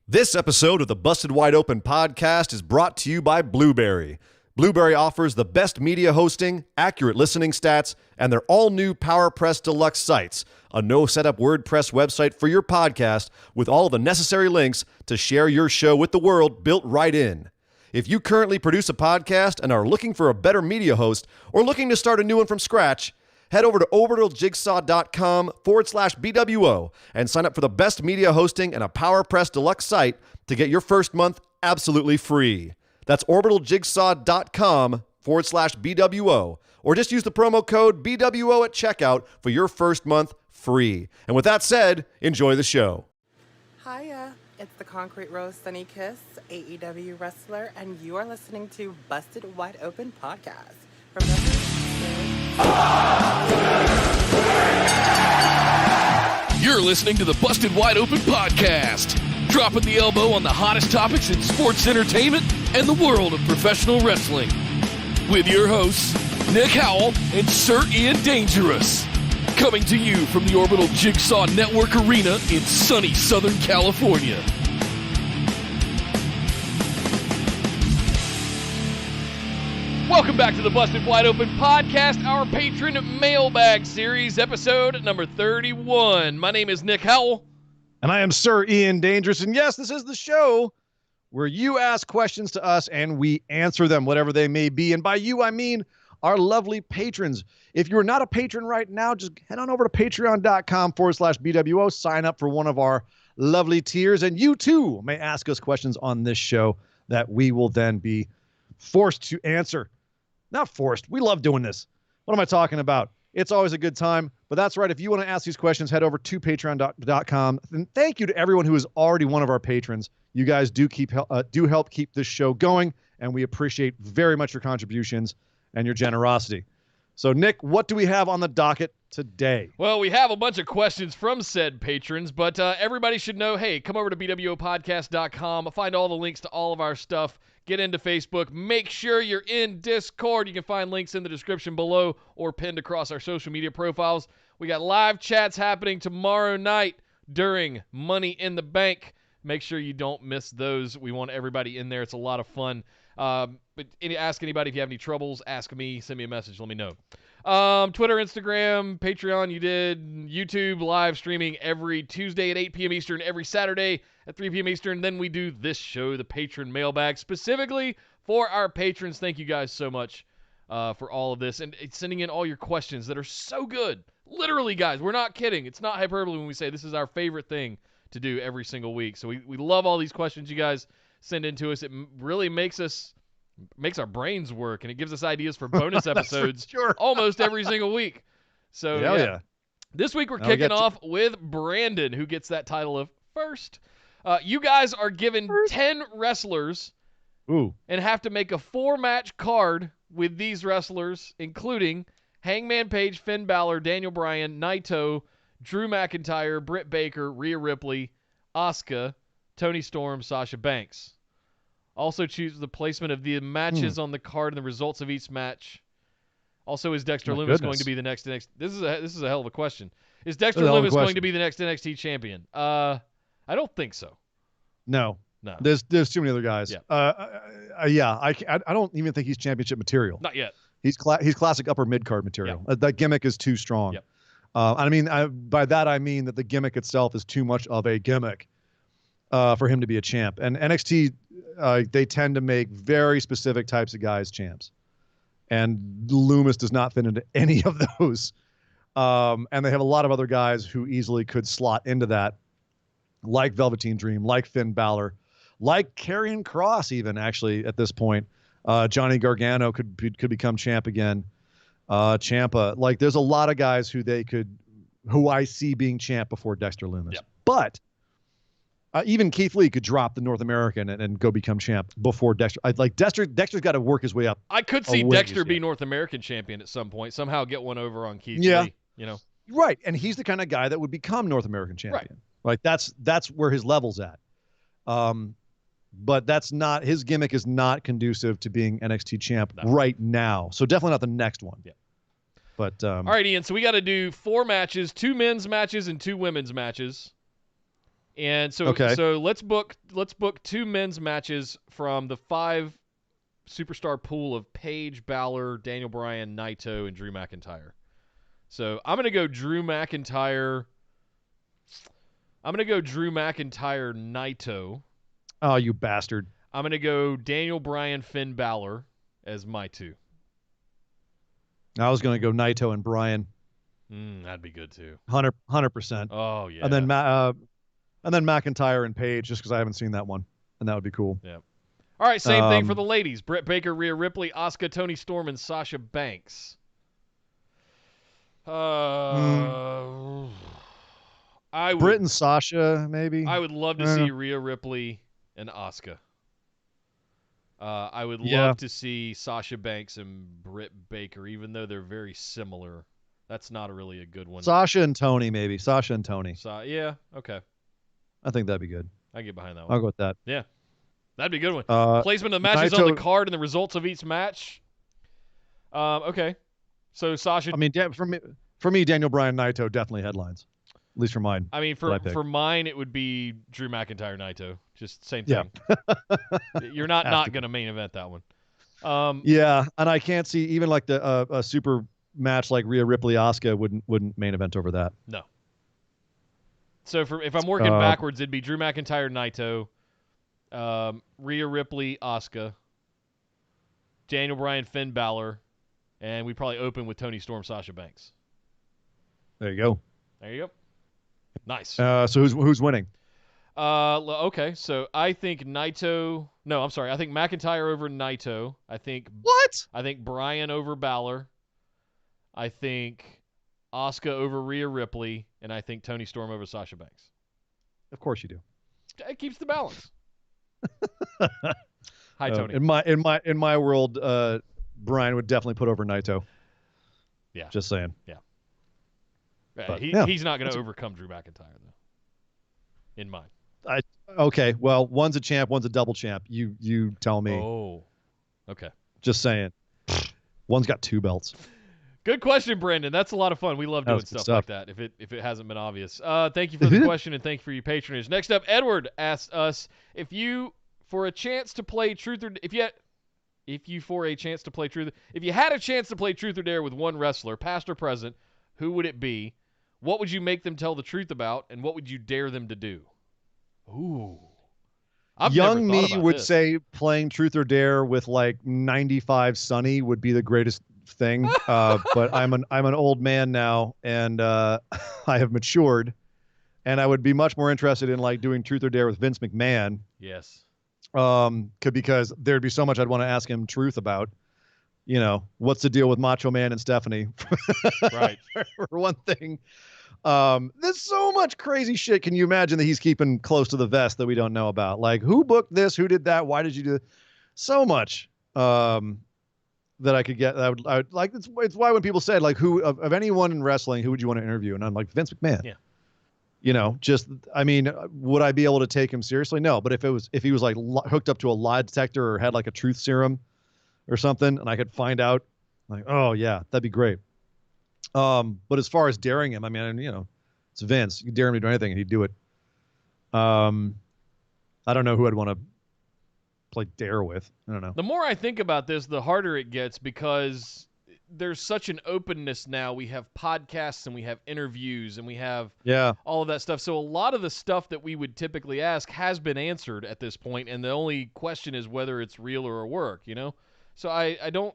This episode of the Busted Wide Open podcast is brought to you by Blueberry. Blueberry offers the best media hosting, accurate listening stats, and their all-new PowerPress Deluxe sites, a no-setup WordPress website for your podcast with all the necessary links to share your show with the world built right in. If you currently produce a podcast and are looking for a better media host or looking to start a new one from scratch, head over to orbitaljigsaw.com/BWO and sign up for the best media hosting and a PowerPress Deluxe site to get your first month absolutely free. That's orbitaljigsaw.com/BWO, or just use the promo code BWO at checkout for your first month free. And with that said, enjoy the show. Hiya, it's the Concrete Rose Sunny Kiss, AEW wrestler, and you are listening to Busted Wide Open Podcast. Remember, you're listening to the Busted Wide Open Podcast, dropping the elbow on the hottest topics in sports entertainment and the world of professional wrestling. With your hosts, Nick Howell and Sir Ian Dangerous. Coming to you from the Orbital Jigsaw Network Arena in sunny Southern California. Welcome back to the Busted Wide Open Podcast, our Patron Mailbag Series, episode number 31. My name is Nick Howell. And I am Sir Ian Dangerous. And yes, this is the show where you ask questions to us and we answer them, whatever they may be. And by you, I mean our lovely patrons. If you're not a patron right now, just head on over to patreon.com/BWO, sign up for one of our lovely tiers, and you too may ask us questions on this show that we will then be forced to answer. Not forced. We love doing this. What am I talking about? It's always a good time. But that's right. If you want to ask these questions, head over to patreon.com. And thank you to everyone who is already one of our patrons. You guys do help keep this show going, and we appreciate very much your contributions and your generosity. So, Nick, what do we have on the docket today? Well, we have a bunch of questions from said patrons, but everybody should know, hey, come over to BWOpodcast.com, find all the links to all of our stuff, get into Facebook, make sure you're in Discord. You can find links in the description below or pinned across our social media profiles. We got live chats happening tomorrow night during Money in the Bank. Make sure you don't miss those. We want everybody in there. It's a lot of fun. But ask anybody if you have any troubles. Ask me. Send me a message. Let me know. Twitter, Instagram, Patreon, you did. YouTube, live streaming every Tuesday at 8 p.m. Eastern, every Saturday at 3 p.m. Eastern. Then we do this show, the Patron Mailbag, specifically for our patrons. Thank you guys so much for all of this and sending in all your questions that are so good. Literally, guys, we're not kidding. It's not hyperbole when we say this is our favorite thing to do every single week. So we love all these questions you guys send in to us. It really makes our brains work, and it gives us ideas for bonus episodes almost every single week. So yeah. This week we're kicking off with Brandon, who gets that title of first. You guys are given 10 wrestlers and have to make a 4-match card with these wrestlers, including Hangman Page, Finn Balor, Daniel Bryan, Naito, Drew McIntyre, Britt Baker, Rhea Ripley, Asuka, Toni Storm, Sasha Banks. Also choose the placement of the matches on the card and the results of each match. Also, is Dexter Lumis going to be the next? This is a hell of a question. Is Dexter Lumis going to be the next NXT champion? I don't think so. No. There's too many other guys. Yeah. I don't even think he's championship material. Not yet. He's classic upper mid card material. Yep. That gimmick is too strong. Yep. By that I mean that the gimmick itself is too much of a gimmick for him to be a champ. And NXT, they tend to make very specific types of guys champs. And Lumis does not fit into any of those. And they have a lot of other guys who easily could slot into that, like Velveteen Dream, like Finn Balor, like Karrion Kross even, actually, at this point. Johnny Gargano could become champ again. Ciampa. Like, there's a lot of guys who I see being champ before Dexter Lumis. Yep. But even Keith Lee could drop the North American and go become champ before Dexter. Dexter's got to work his way up. I could see Dexter be North American champion at some point. Somehow get one over on Keith Lee. Right, and he's the kind of guy that would become North American champion. Right. Like that's where his level's at. But that's not, his gimmick is not conducive to being NXT champ right now. So definitely not the next one. Yeah. But all right, Ian. So we got to do 4 matches, 2 men's matches and 2 women's matches. And so Okay. so let's book 2 men's matches from the 5 superstar pool of Paige, Balor, Daniel Bryan, Naito, and Drew McIntyre. So I'm gonna go Drew McIntyre. Naito. Oh, you bastard. I'm gonna go Daniel Bryan, Finn Balor as my 2. I was going to go Naito and Bryan. That'd be good too. 100%. Oh yeah. And then McIntyre and Paige, just because I haven't seen that one, and that would be cool. Yeah. All right, same thing for the ladies. Britt Baker, Rhea Ripley, Asuka, Toni Storm, and Sasha Banks. I would, Britt and Sasha, maybe. I would love to see Rhea Ripley and Asuka. I would love to see Sasha Banks and Britt Baker, even though they're very similar. That's not really a good one. Sasha and Tony, maybe. Sasha and Tony. Yeah, okay. I think that'd be good. I can get behind that one. I'll go with that. Yeah. That'd be a good one. Placement of the matches Naito, on the card and the results of each match. Okay. So Sasha. I mean, for me, Daniel Bryan, Naito definitely headlines. At least for mine. I mean, for mine, it would be Drew McIntyre, Naito. Just same thing. Yeah. You're not going to main event that one. Yeah, and I can't see even like a super match like Rhea Ripley Asuka wouldn't main event over that. No. So if I'm working backwards, it'd be Drew McIntyre, Naito, Rhea Ripley, Asuka, Daniel Bryan, Finn Balor, and we probably open with Toni Storm, Sasha Banks. There you go. There you go. Nice. So who's winning? Okay, so I think Naito. No, I'm sorry. I think McIntyre over Naito. I think Bryan over Balor. I think Asuka over Rhea Ripley, and I think Toni Storm over Sasha Banks. Of course you do. It keeps the balance. Hi, Tony. In my world, Bryan would definitely put over Naito. Yeah. Just saying. Yeah. But, he's not going to overcome Drew McIntyre, though. In mine. Okay. Well, one's a champ, one's a double champ. You tell me. Oh. Okay. Just saying. One's got 2 belts. Good question, Brandon. That's a lot of fun. We love doing stuff like that. If it hasn't been obvious. Thank you for the question and thank you for your patronage. Next up, Edward asked us if you had a chance to play Truth or Dare with one wrestler, past or present, who would it be? What would you make them tell the truth about, and what would you dare them to do? Ooh. Young me would say playing Truth or Dare with like 95 Sunny would be the greatest thing. But I'm an old man now, and I have matured, and I would be much more interested in like doing Truth or Dare with Vince McMahon. Yes. Because there'd be so much I'd want to ask him truth about. You know, what's the deal with Macho Man and Stephanie? Right. For one thing. There's so much crazy shit. Can you imagine that he's keeping close to the vest that we don't know about? Like, who booked this? Who did that? Why did you do so much? That I could get. I would like. It's why when people said like, who of anyone in wrestling, who would you want to interview? And I'm like, Vince McMahon. Yeah. You know, I mean, would I be able to take him seriously? No. But if he was like hooked up to a lie detector or had like a truth serum or something, and I could find out, like, oh yeah, that'd be great. But as far as daring him, I mean, you know, it's Vince. You dare him to do anything, and he'd do it. I don't know who I'd want to play dare with. I don't know. The more I think about this, the harder it gets because there's such an openness now. We have podcasts and we have interviews and we have all of that stuff. So a lot of the stuff that we would typically ask has been answered at this point, and the only question is whether it's real or a work, you know? So I don't...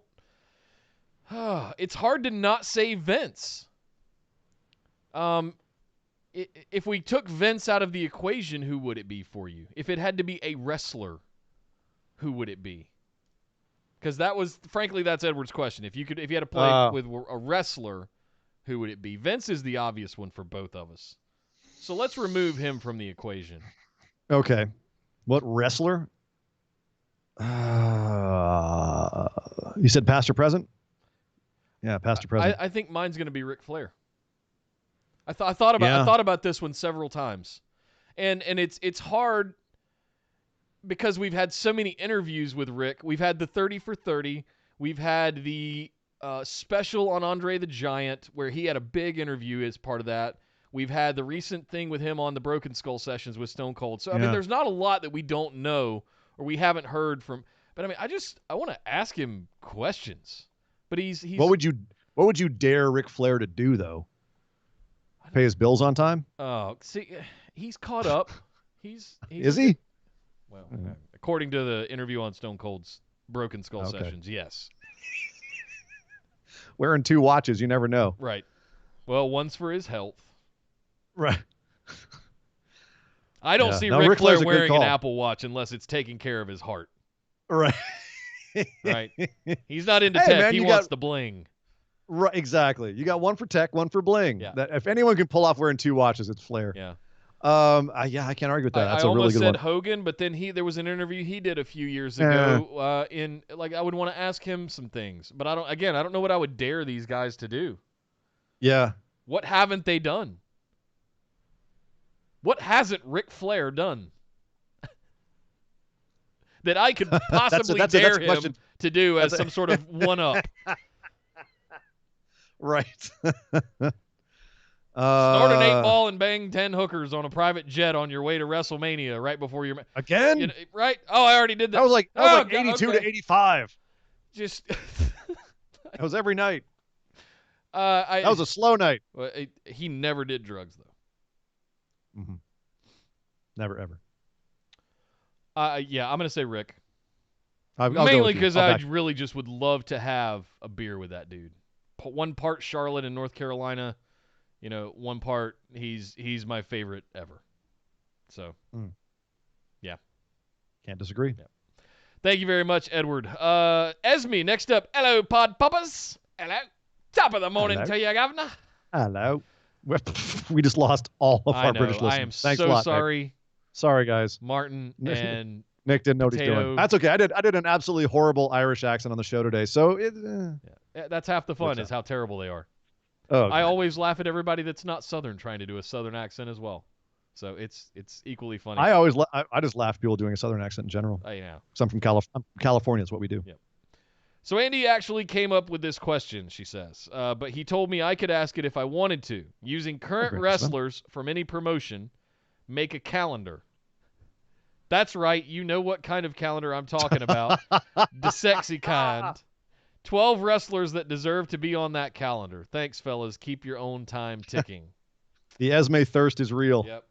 it's hard to not say Vince. If we took Vince out of the equation, who would it be for you? If it had to be a wrestler, who would it be? Because frankly, that's Edward's question. If you had to play with a wrestler, who would it be? Vince is the obvious one for both of us. So let's remove him from the equation. Okay. What wrestler? You said past or present? Yeah, past or present. I think mine's going to be Ric Flair. I thought about this one several times, and it's hard because we've had so many interviews with Rick. We've had the 30 for 30. We've had the special on Andre the Giant where he had a big interview as part of that. We've had the recent thing with him on the Broken Skull sessions with Stone Cold. So, I mean, Yeah. there's not a lot that we don't know or we haven't heard from. But, I mean, I want to ask him questions. But he's What would you dare Ric Flair to do, though? Pay his bills on time? Oh, see, he's caught up. He's Is he? Well, according to the interview on Stone Cold's Broken Skull Okay. sessions, yes. Wearing 2 watches, you never know. Right. Well, one's for his health. Right. I don't Yeah. see No, Ric Ric Flair Flair's a good wearing an call. Apple Watch unless it's taking care of his heart. Right. Right. He's not into Hey, tech. man, He you wants got- the bling. Right, exactly. You got one for tech, one for bling. Yeah. That if anyone can pull off wearing 2 watches, it's Flair. Yeah. Yeah, I can't argue with that. I That's a really almost good said one. Hogan, but then there was an interview he did a few years Yeah. ago. I would want to ask him some things, but I don't know what I would dare these guys to do. Yeah. What haven't they done? What hasn't Ric Flair done that I could possibly that's dare a him question. to do as some sort of one-up? Right. Start an 8-ball and bang 10 hookers on a private jet on your way to WrestleMania right before your Again? right? Oh, I already did that. That was like Oh, 82 okay. to 85. Just That was every night. that That was a slow night. he never did drugs though. Mm-hmm. Never ever. Yeah, I'm gonna say Rick. I'll go Mainly with you. because I'll I back- really just would love to have a beer with that dude. One part Charlotte in North Carolina, one part he's my favorite ever. So, yeah. Can't disagree. Yeah. Thank you very much, Edward. Esme, next up. Hello, Pod Poppers. Hello. Top of the morning Hello. to you, Governor. Hello. We just lost all of I our know. British listeners. I am Thanks so a lot, Nick. sorry, Sorry, guys. Martin and Nick didn't know what he's Mateo. doing. That's okay. I did an absolutely horrible Irish accent on the show today. So yeah, that's half the fun What's is how terrible they are. oh, I always laugh at everybody that's not Southern trying to do a Southern accent as well. So it's equally funny. I just laugh at people doing a Southern accent in general. I know. So I'm from California. That's what we do. Yeah. So Andy actually came up with this question, she says, but he told me I could ask it if I wanted to. Using current great, wrestlers from any promotion, make a calendar. That's right. You know what kind of calendar I'm talking about. The sexy kind. 12 wrestlers that deserve to be on that calendar. Thanks, fellas. Keep your own time ticking. The Esme thirst is real. Yep.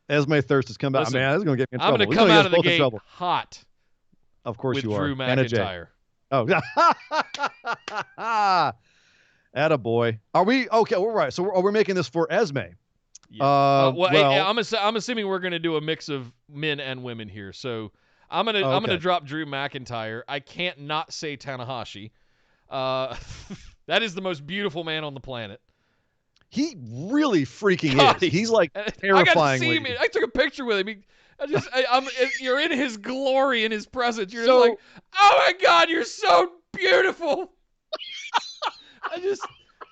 Esme thirst has come back. Listen, Man, this is going to get me in I'm trouble. going to This come is gonna out get of the us both in gate trouble. hot Of course with you are. Drew And a J. McIntyre. Oh, attaboy. Are we okay? All right. So we're making this for Esme. Yeah. Well, I'm assuming we're gonna do a mix of men and women here. So I'm gonna Okay. drop Drew McIntyre. I can't not say Tanahashi. That is the most beautiful man on the planet. he really freaking God, is. He's like I got to terrifying. see him. I took a picture with him. You're in his glory, in his presence. You're So- just like, oh my God, you're so beautiful.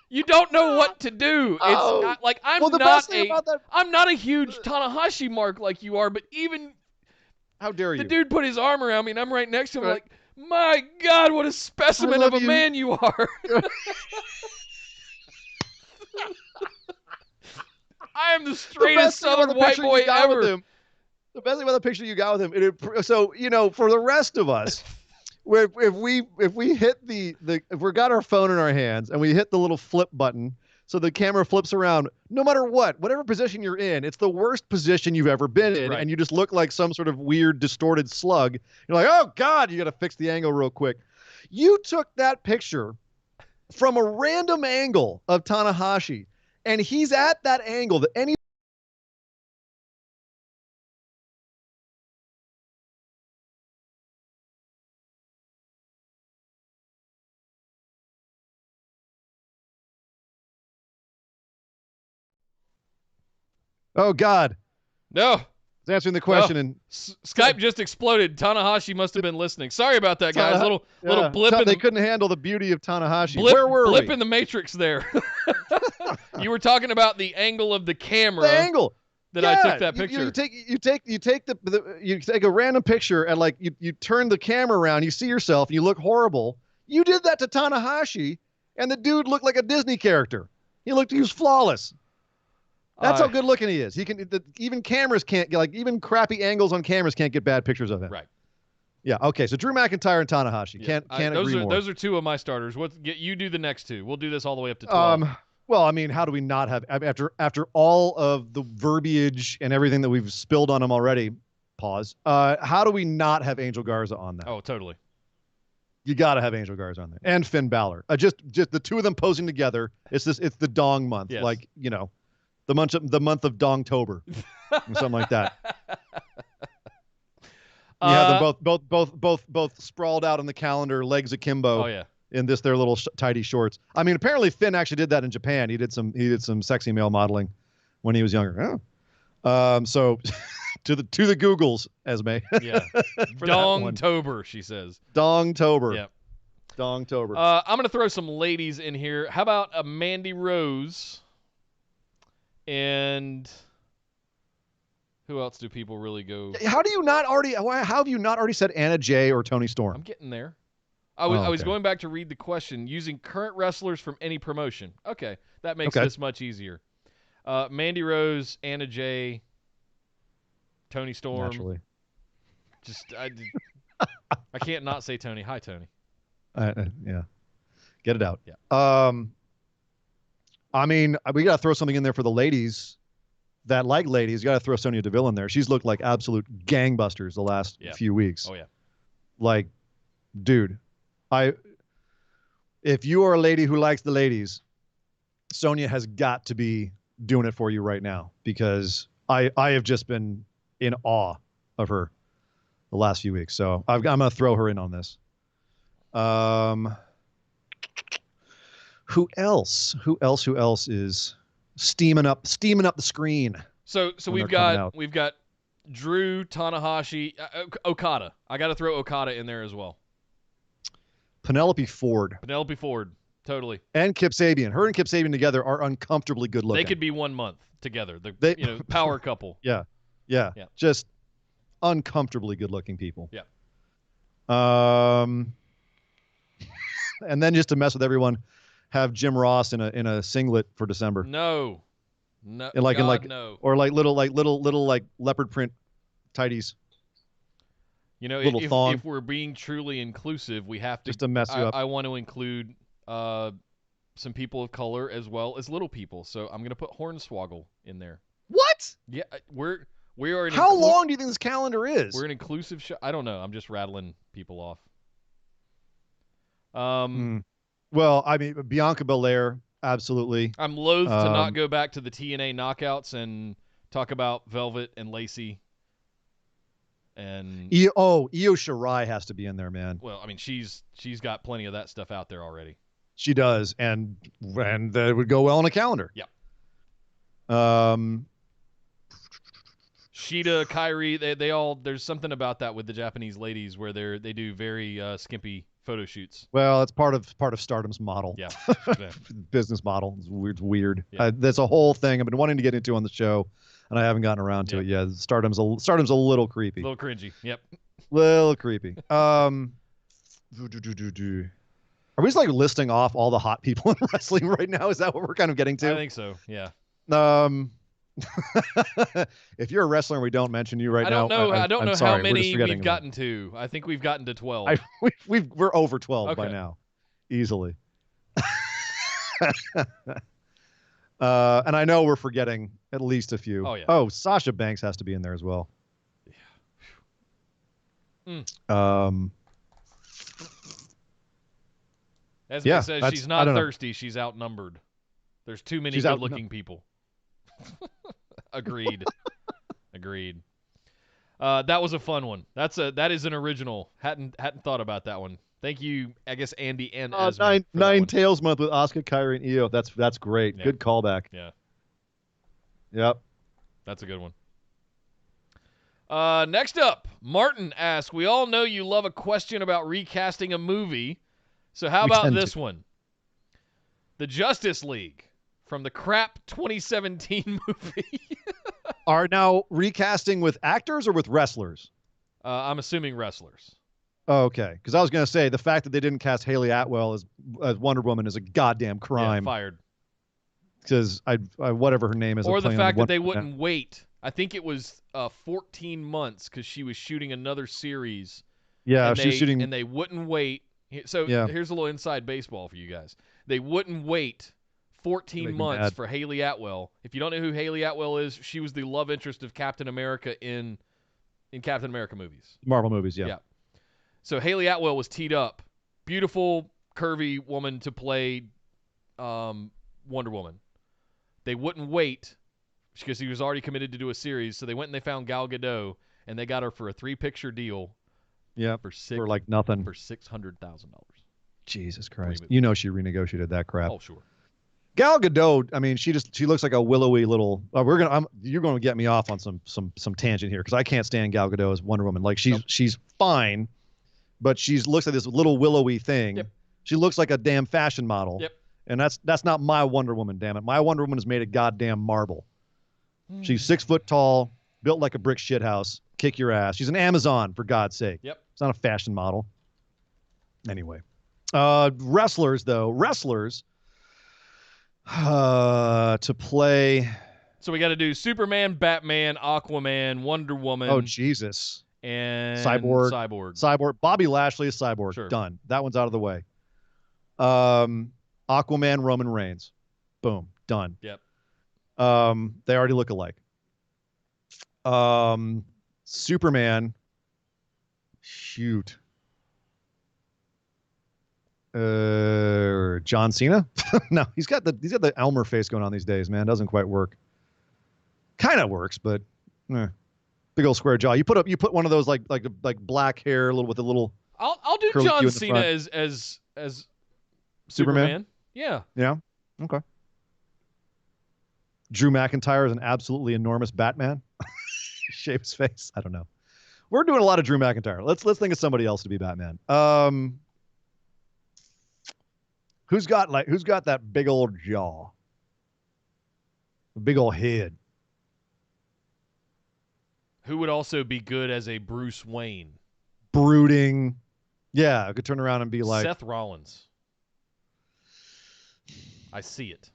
You don't know what to do. It's Oh. not, like I'm Well, the not best thing about that. I'm not a huge Tanahashi mark like you are, but even How dare you? the dude put his arm around me and I'm right next to him Right. like, my God, what a specimen love of a you. man you are. I am the The straightest best thing about Southern the white picture boy you got with ever. him- The best thing about the picture you got with him, so for the rest of us, if we hit if we got our phone in our hands and we hit the little flip button, so the camera flips around, no matter whatever position you're in, it's the worst position you've ever been in, Right. and you just look like some sort of weird distorted slug. You're like, oh God, you got to fix the angle real quick. You took that picture from a random angle of Tanahashi, and he's at that angle that any. Oh God, No. he's answering the question, and Skype just exploded. Tanahashi must have been listening. Sorry about that, guys. Little yeah, blip in they the couldn't handle the beauty of Tanahashi. blip, Where were blip we? in the matrix there. You were talking about the angle of the camera The angle that I took that you- picture. You take a random picture and like you turn the camera around, you see yourself, and you look horrible. You did that to Tanahashi, and the dude looked like a Disney character. He was flawless. That's how good looking he is. He can even cameras can't even crappy angles on cameras can't get bad pictures of him. Right. Yeah. Okay. So Drew McIntyre and Tanahashi Yeah. can't agree more. Those are two of my starters. You do the next two. We'll do this all the way up to 12. Well, I mean, how do we not have after all of the verbiage and everything that we've spilled on him already? Pause. How do we not have Angel Garza on that? Oh, totally. You got to have Angel Garza on there and Finn Balor. Just the two of them posing together. It's the Dong month, yes. like the month of Dongtober, something like that. You have them both sprawled out on the calendar, legs akimbo. Oh yeah. In their little tidy shorts. I mean, apparently Finn actually did that in Japan. He did some sexy male modeling when he was younger. Oh. So to the Googles, Esme. Yeah. Dongtober, she says. Dongtober. Yep. Dongtober. I'm gonna throw some ladies in here. How about a Mandy Rose? And who else do people really go? How have you not already said Anna Jay or Toni Storm? I'm getting there. I was going back to read the question using current wrestlers from any promotion. Okay, that makes this much easier. Mandy Rose, Anna Jay, Toni Storm. Naturally. I can't not say Tony. Hi, Tony. Yeah. Get it out. Yeah. I mean, we got to throw something in there for the ladies that like ladies. You got to throw Sonya Deville in there. She's looked like absolute gangbusters the last few weeks. Oh, yeah. Like, dude, if you are a lady who likes the ladies, Sonya has got to be doing it for you right now, because I have just been in awe of her the last few weeks. So I'm going to throw her in on this. Who else is steaming up the screen? So we've got Drew, Tanahashi, Okada. I got to throw Okada in there as well. Penelope Ford, totally. and Kip Sabian. Her and Kip Sabian together are uncomfortably good looking. They could be 1 month together. Power couple. Yeah. Just uncomfortably good looking people. Yeah. And then just to mess with everyone, have Jim Ross in a singlet for December. No. No. No. Or little leopard print tighties. If we're being truly inclusive, we have to just to mess you up. I want to include some people of color as well as little people. So I'm going to put Hornswoggle in there. What? Yeah, we are. How long do you think this calendar is? We're an inclusive show. I don't know. I'm just rattling people off. Well, I mean, Bianca Belair, absolutely. I'm loath to not go back to the TNA knockouts and talk about Velvet and Lacey. And Io Shirai has to be in there, man. Well, I mean, she's got plenty of that stuff out there already. She does, and that would go well on a calendar. Yeah. Shida, Kairi, they all, there's something about that with the Japanese ladies where they do very skimpy photo shoots. Well, it's part of Stardom's model. Yeah. Business model. It's weird. Yeah. That's a whole thing I've been wanting to get into on the show, and I haven't gotten around to it yet. Stardom's a little creepy. A little cringy. Yep. Little creepy. Are we just listing off all the hot people in wrestling right now? Is that what we're kind of getting to? I think so. Yeah. If you're a wrestler and we don't mention you right now, I don't know sorry, how many we've gotten to. I think we've gotten to 12. We're over 12 okay. by now, easily. And I know we're forgetting at least a few. Oh yeah. Oh, Sasha Banks has to be in there as well. Yeah. As he says, she's not thirsty. She's outnumbered. There's too many good-looking people. Agreed. Agreed. That was a fun one. That is an original. Hadn't thought about that one. Thank you, I guess Andy and Esme. Nine Tails month with Asuka, Kairi, and Io. That's great. Yeah. Good callback. Yeah. Yep. That's a good one. Next up, Martin asks, we all know you love a question about recasting a movie. So how about this one? The Justice League from the crap 2017 movie. Are now recasting with actors or with wrestlers? I'm assuming wrestlers. Oh, okay. Because I was going to say, the fact that they didn't cast Haley Atwell as Wonder Woman is a goddamn crime. Yeah, fired. because I whatever her name is. Or the playing fact on that they Wonder Woman. wouldn't wait. I think it was 14 months because she was shooting another series. Yeah, and she was shooting. and they wouldn't wait. So Yeah. here's a little inside baseball for you guys. They wouldn't wait 14 Make me months mad. for Haley Atwell. If you don't know who Haley Atwell is, she was the love interest of Captain America in Captain America movies. Marvel movies, yeah. Yeah. So Haley Atwell was teed up. Beautiful, curvy woman to play Wonder Woman. They wouldn't wait because he was already committed to do a series, so they went and they found Gal Gadot, and they got her for a 3-picture deal. Yeah, for like nothing. For $600,000. Jesus Christ! You know she renegotiated that crap. Oh sure. Gal Gadot, I mean, she looks like a willowy little. You're gonna get me off on some tangent here because I can't stand Gal Gadot as Wonder Woman. Like she's fine, but she looks like this little willowy thing. Yep. She looks like a damn fashion model. Yep. And that's not my Wonder Woman. Damn it, my Wonder Woman is made of goddamn marble. She's 6 foot tall, built like a brick shithouse. Kick your ass. She's an Amazon, for God's sake. Yep. It's not a fashion model. Anyway, wrestlers to play. So we got to do Superman, Batman, Aquaman, Wonder Woman. Oh Jesus! And Cyborg. Bobby Lashley is Cyborg. Sure. Done. That one's out of the way. Aquaman, Roman Reigns. Boom. Done. Yep. They already look alike. Superman. Shoot. John Cena? No, he's got the Elmer face going on these days, man. Doesn't quite work. Kind of works, but big old square jaw. You put one of those like black hair, with a little. I'll do John Cena as Superman. Yeah. Yeah. Okay. Drew McIntyre is an absolutely enormous Batman. Shave his face. I don't know. We're doing a lot of Drew McIntyre. Let's think of somebody else to be Batman. Who's got that big old jaw? Big old head. Who would also be good as a Bruce Wayne? Brooding. Yeah, I could turn around and be like Seth Rollins. I see it.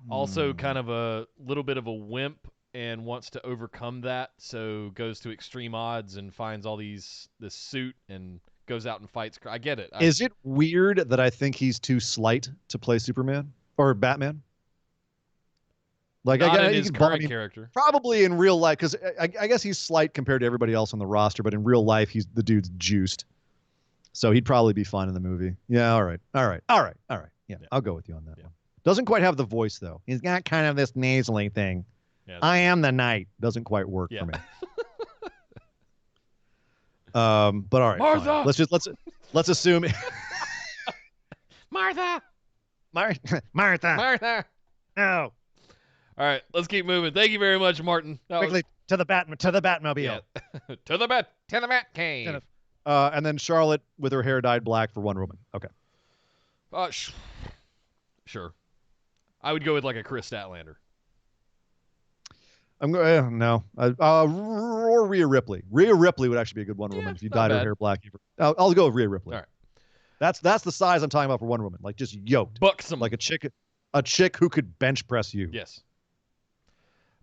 Also kind of a little bit of a wimp and wants to overcome that, so goes to extreme odds and finds all this suit and goes out and fights. I get it. Is it weird that I think he's too slight to play Superman or Batman? Like not in his current character. Probably in real life, because I guess he's slight compared to everybody else on the roster, but in real life, the dude's juiced. So he'd probably be fun in the movie. Yeah, all right. Yeah, I'll go with you on that one. Doesn't quite have the voice, though. He's got kind of this nasally thing. Yeah, I am the knight. Doesn't quite work for me. But all right. Martha! Fine. Let's assume Martha! Martha! No. All right, let's keep moving. Thank you very much, Martin. Quickly to the Batmobile. Yeah. to the Bat Cave. And then Charlotte with her hair dyed black for Wonder Woman. Okay. Sure. I would go with like a Chris Statlander. I'm going no. Or Rhea Ripley. Rhea Ripley would actually be a good Wonder Woman if you dyed her hair black. I'll go with Rhea Ripley. All right. That's the size I'm talking about for Wonder Woman. Like just yoked. Buxom. Like a chick who could bench press you. Yes.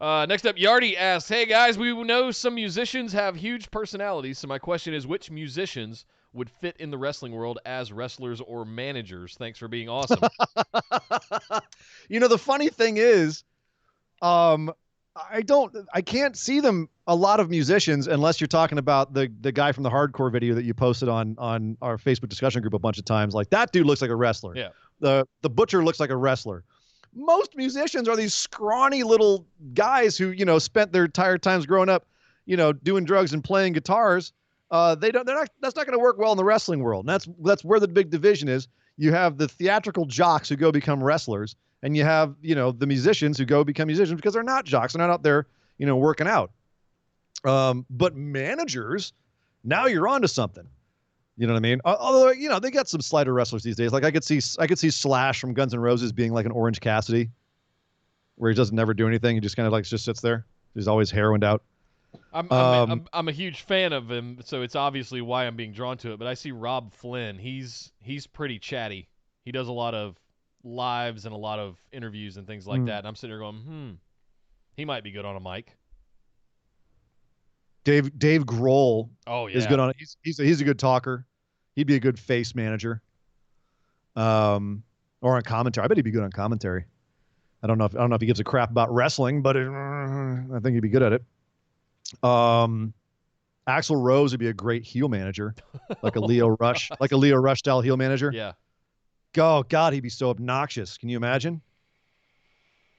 Next up, Yardy asks, hey guys, we know some musicians have huge personalities, so my question is, which musicians would fit in the wrestling world as wrestlers or managers? Thanks for being awesome. The funny thing is, I can't see them, a lot of musicians, unless you're talking about the guy from the hardcore video that you posted on our Facebook discussion group a bunch of times. Like, that dude looks like a wrestler. Yeah. The butcher looks like a wrestler. Most musicians are these scrawny little guys who, spent their entire times growing up, doing drugs and playing guitars. That's not going to work well in the wrestling world. And that's where the big division is. You have the theatrical jocks who go become wrestlers, and you have, the musicians who go become musicians because they're not jocks. They're not out there, working out. But managers, now you're onto something. You know what I mean? Although, they got some slighter wrestlers these days. Like I could see Slash from Guns N' Roses being like an Orange Cassidy, where he doesn't never do anything. He just kind of just sits there. He's always heroined out. I'm a huge fan of him, so it's obviously why I'm being drawn to it. But I see Rob Flynn. He's pretty chatty. He does a lot of lives and a lot of interviews and things like that. And I'm sitting there going, he might be good on a mic. Dave Grohl Oh yeah, is good on. He's a good talker. He'd be a good face manager. Or on commentary. I bet he'd be good on commentary. I don't know if he gives a crap about wrestling, but I think he'd be good at it. Axl Rose would be a great heel manager, like a Leo Rush, style heel manager. yeah. Oh God, he'd be so obnoxious. Can you imagine?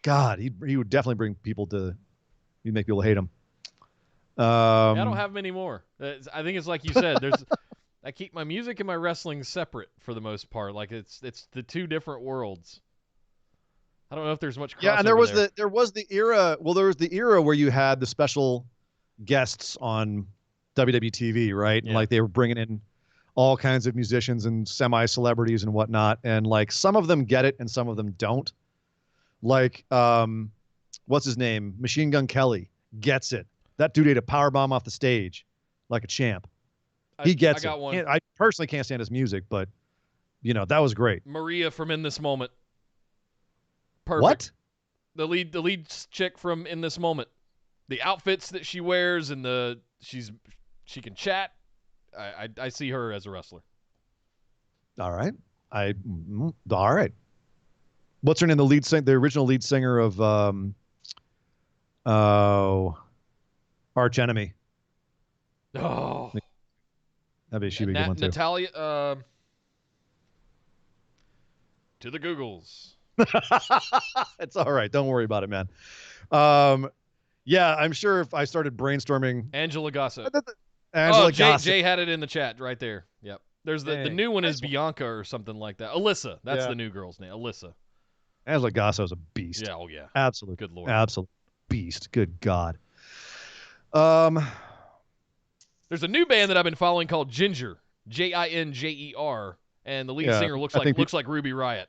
God, he would definitely bring people to. He'd make people hate him. I don't have many more. I think it's like you said. I keep my music and my wrestling separate for the most part. Like it's the two different worlds. I don't know if there's much crossover. Yeah, and there was the era. Well, there was the era where you had the special guests on WWE TV, right? Yeah. And like they were bringing in all kinds of musicians and semi-celebrities and whatnot. And like some of them get it and some of them don't. Like, what's his name? Machine Gun Kelly gets it. That dude ate a powerbomb off the stage like a champ. He gets I got it. one. I personally can't stand his music, but that was great. Maria from In This Moment. Perfect. What? The lead chick from In This Moment. The outfits that she wears and she can chat. I see her as a wrestler. All right. All right. What's her name? The original lead singer of Arch Enemy. Oh. I bet she'd be a good one too. Natalia. To the Googles. It's all right. Don't worry about it, man. Yeah, I'm sure if I started brainstorming. Angela Gossett. Angela Gossett. Jay had it in the chat right there. Yep. There's the new one is Bianca or something like that. Alyssa. That's the new girl's name. Alyssa. Angela Gosso's a beast. Yeah. Oh yeah. Absolute. Good Lord. Absolute beast. Good God. There's a new band that I've been following called Ginger. Ginjer. And the lead singer looks like Ruby Riott.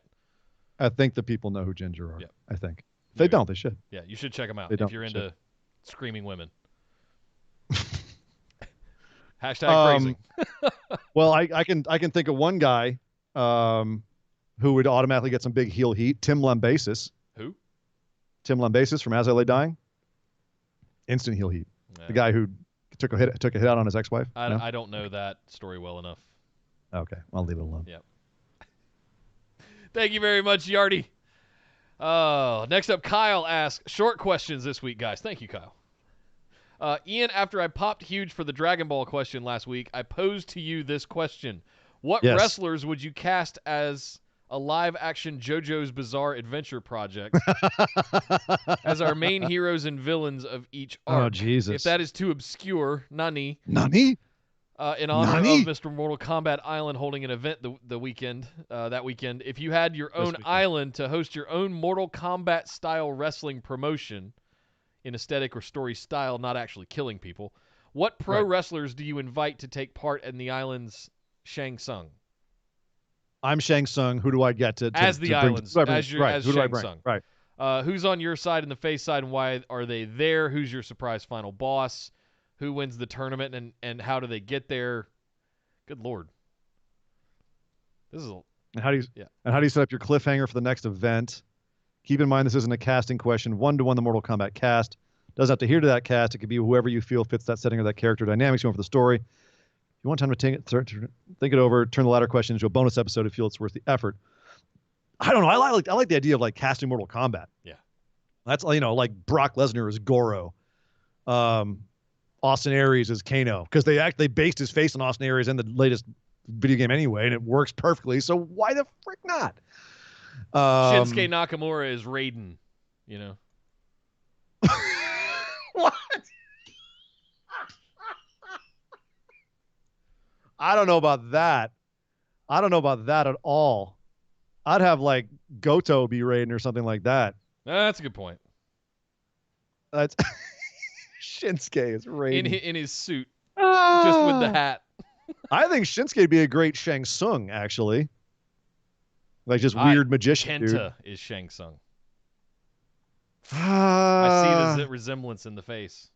I think the people know who Ginger are. Yep. I think. If they don't, they should. Yeah, you should check them out They if you're don't, into screaming women. Hashtag crazy. Well, I can think of one guy who would automatically get some big heel heat. Tim Lambesis. Who? Tim Lambesis from As I Lay Dying. Instant heel heat. Yeah. The guy who took a hit out on his ex-wife. I don't know that story well enough. Okay, I'll leave it alone. Yep. Thank you very much, Yardy. Next up, Kyle asks, short questions this week, guys. Thank you, Kyle. Ian, after I popped huge for the Dragon Ball question last week, I posed to you this question. What wrestlers would you cast as a live-action JoJo's Bizarre Adventure project as our main heroes and villains of each arc? Oh, Jesus. If that is too obscure, Nani? In honor of Mr. Mortal Kombat Island holding an event that weekend, if you had your own island to host your own Mortal Kombat style wrestling promotion in aesthetic or story style, not actually killing people, what pro wrestlers do you invite to take part in the island's Shang Tsung? I'm Shang Tsung. Who do I get to as the islands? As who do I Shang bring? Tsung. Right. Who's on your side and the face side, and why are they there? Who's your surprise final boss? Who wins the tournament, and how do they get there? Good Lord. This is and how do you set up your cliffhanger for the next event? Keep in mind this isn't a casting question. 1-to-1 the Mortal Kombat cast. Doesn't have to adhere to that cast. It could be whoever you feel fits that setting or that character dynamics you want for the story. If you want time to think it over, turn the latter question into a bonus episode if you feel it's worth the effort. I don't know. I like the idea of like casting Mortal Kombat. Yeah. That's like Brock Lesnar as Goro. Austin Aries as Kano, because they based his face on Austin Aries in the latest video game anyway, and it works perfectly. So why the frick not? Shinsuke Nakamura is Raiden, What? I don't know about that. I don't know about that at all. I'd have like Goto be Raiden or something like that. That's a good point. That's Shinsuke is Raiden in his suit, just with the hat. I think Shinsuke would be a great Shang Tsung, actually. Like just weird magician. Kenta is Shang Tsung. I see the resemblance in the face.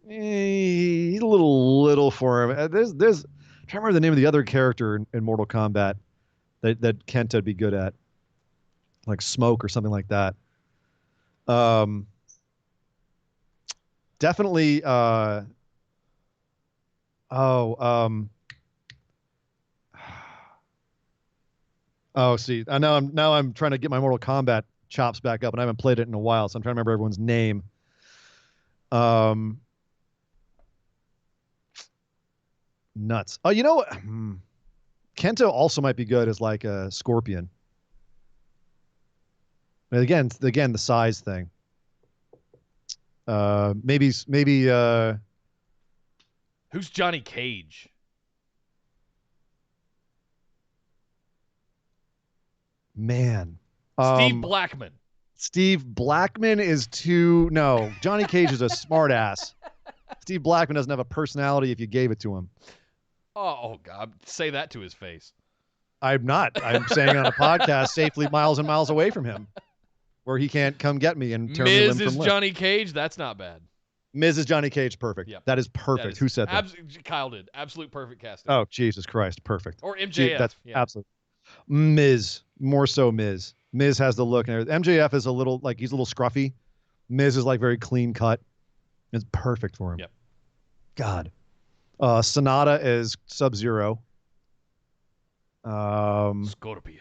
He's a little for him. There's I'm trying to remember the name of the other character in Mortal Kombat. that Kenta would be good at, like Smoke or something like that. Definitely. Oh, see, now I'm trying to get my Mortal Kombat chops back up, and I haven't played it in a while, so I'm trying to remember everyone's name. Nuts. Oh, you know what? Kento also might be good as like a Scorpion. And again, the size thing. Maybe. Who's Johnny Cage? Man. Steve Blackman. Steve Blackman is too. No, Johnny Cage is a smart ass. Steve Blackman doesn't have a personality if you gave it to him. Oh God! Say that to his face. I'm not. I'm saying on a podcast safely miles and miles away from him, where he can't come get me and tear me limb Miz from is limb. Johnny Cage. That's not bad. Miz is Johnny Cage. Perfect. Yep. That is perfect. Who said that? Kyle did. Absolute perfect casting. Oh, Jesus Christ. Perfect. Or MJF. That's yeah. absolute. Miz. More so Miz. Miz has the look and everything. MJF is a little, like, he's a little scruffy. Miz is like very clean cut. It's perfect for him. Yep. God. Sonata is Sub-Zero. Scorpion.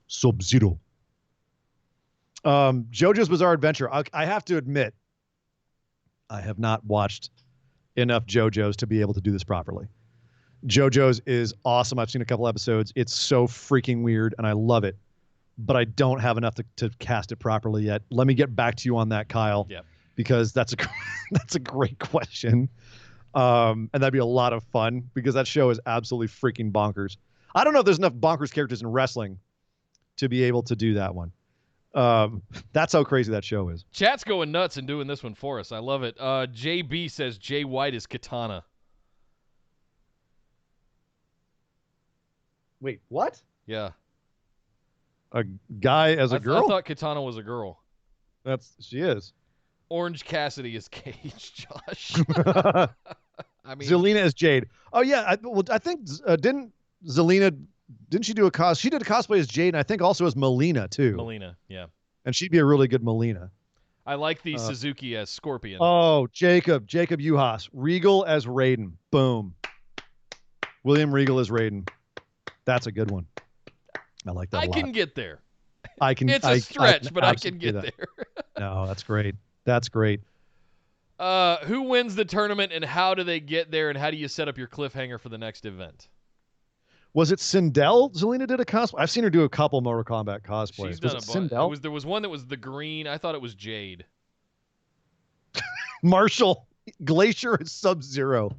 Sub-Zero. JoJo's Bizarre Adventure. I have to admit, I have not watched enough JoJo's to be able to do this properly. JoJo's is awesome. I've seen a couple episodes. It's so freaking weird, and I love it. But I don't have enough to cast it properly yet. Let me get back to you on that, Kyle. Yep. Because that's a great question. And that'd be a lot of fun because that show is absolutely freaking bonkers. I don't know if there's enough bonkers characters in wrestling to be able to do that one. That's how crazy that show is. Chat's going nuts and doing this one for us. I love it. JB says Jay White is Katana. Wait, what? Yeah. A guy as a girl? I thought Katana was a girl. She is. Orange Cassidy is Cage, Josh. I mean, Zelina is Jade. Oh yeah, I think didn't she do a cos? She did a cosplay as Jade, and I think also as Melina too. Melina, yeah. And she'd be a really good Melina. I like the Suzuki as Scorpion. Oh, Jacob Uhas, Regal as Raiden. Boom. William Regal as Raiden. That's a good one. I like that a lot. I can get there. It's a stretch, but I can get there. No, that's great. That's great. Who wins the tournament and how do they get there and how do you set up your cliffhanger for the next event? Was it Sindel? Zelina did a cosplay. I've seen her do a couple Mortal Kombat cosplays. She's done was it Sindel? There was one that was the green. I thought it was Jade. Marshall Glacier is Sub-Zero.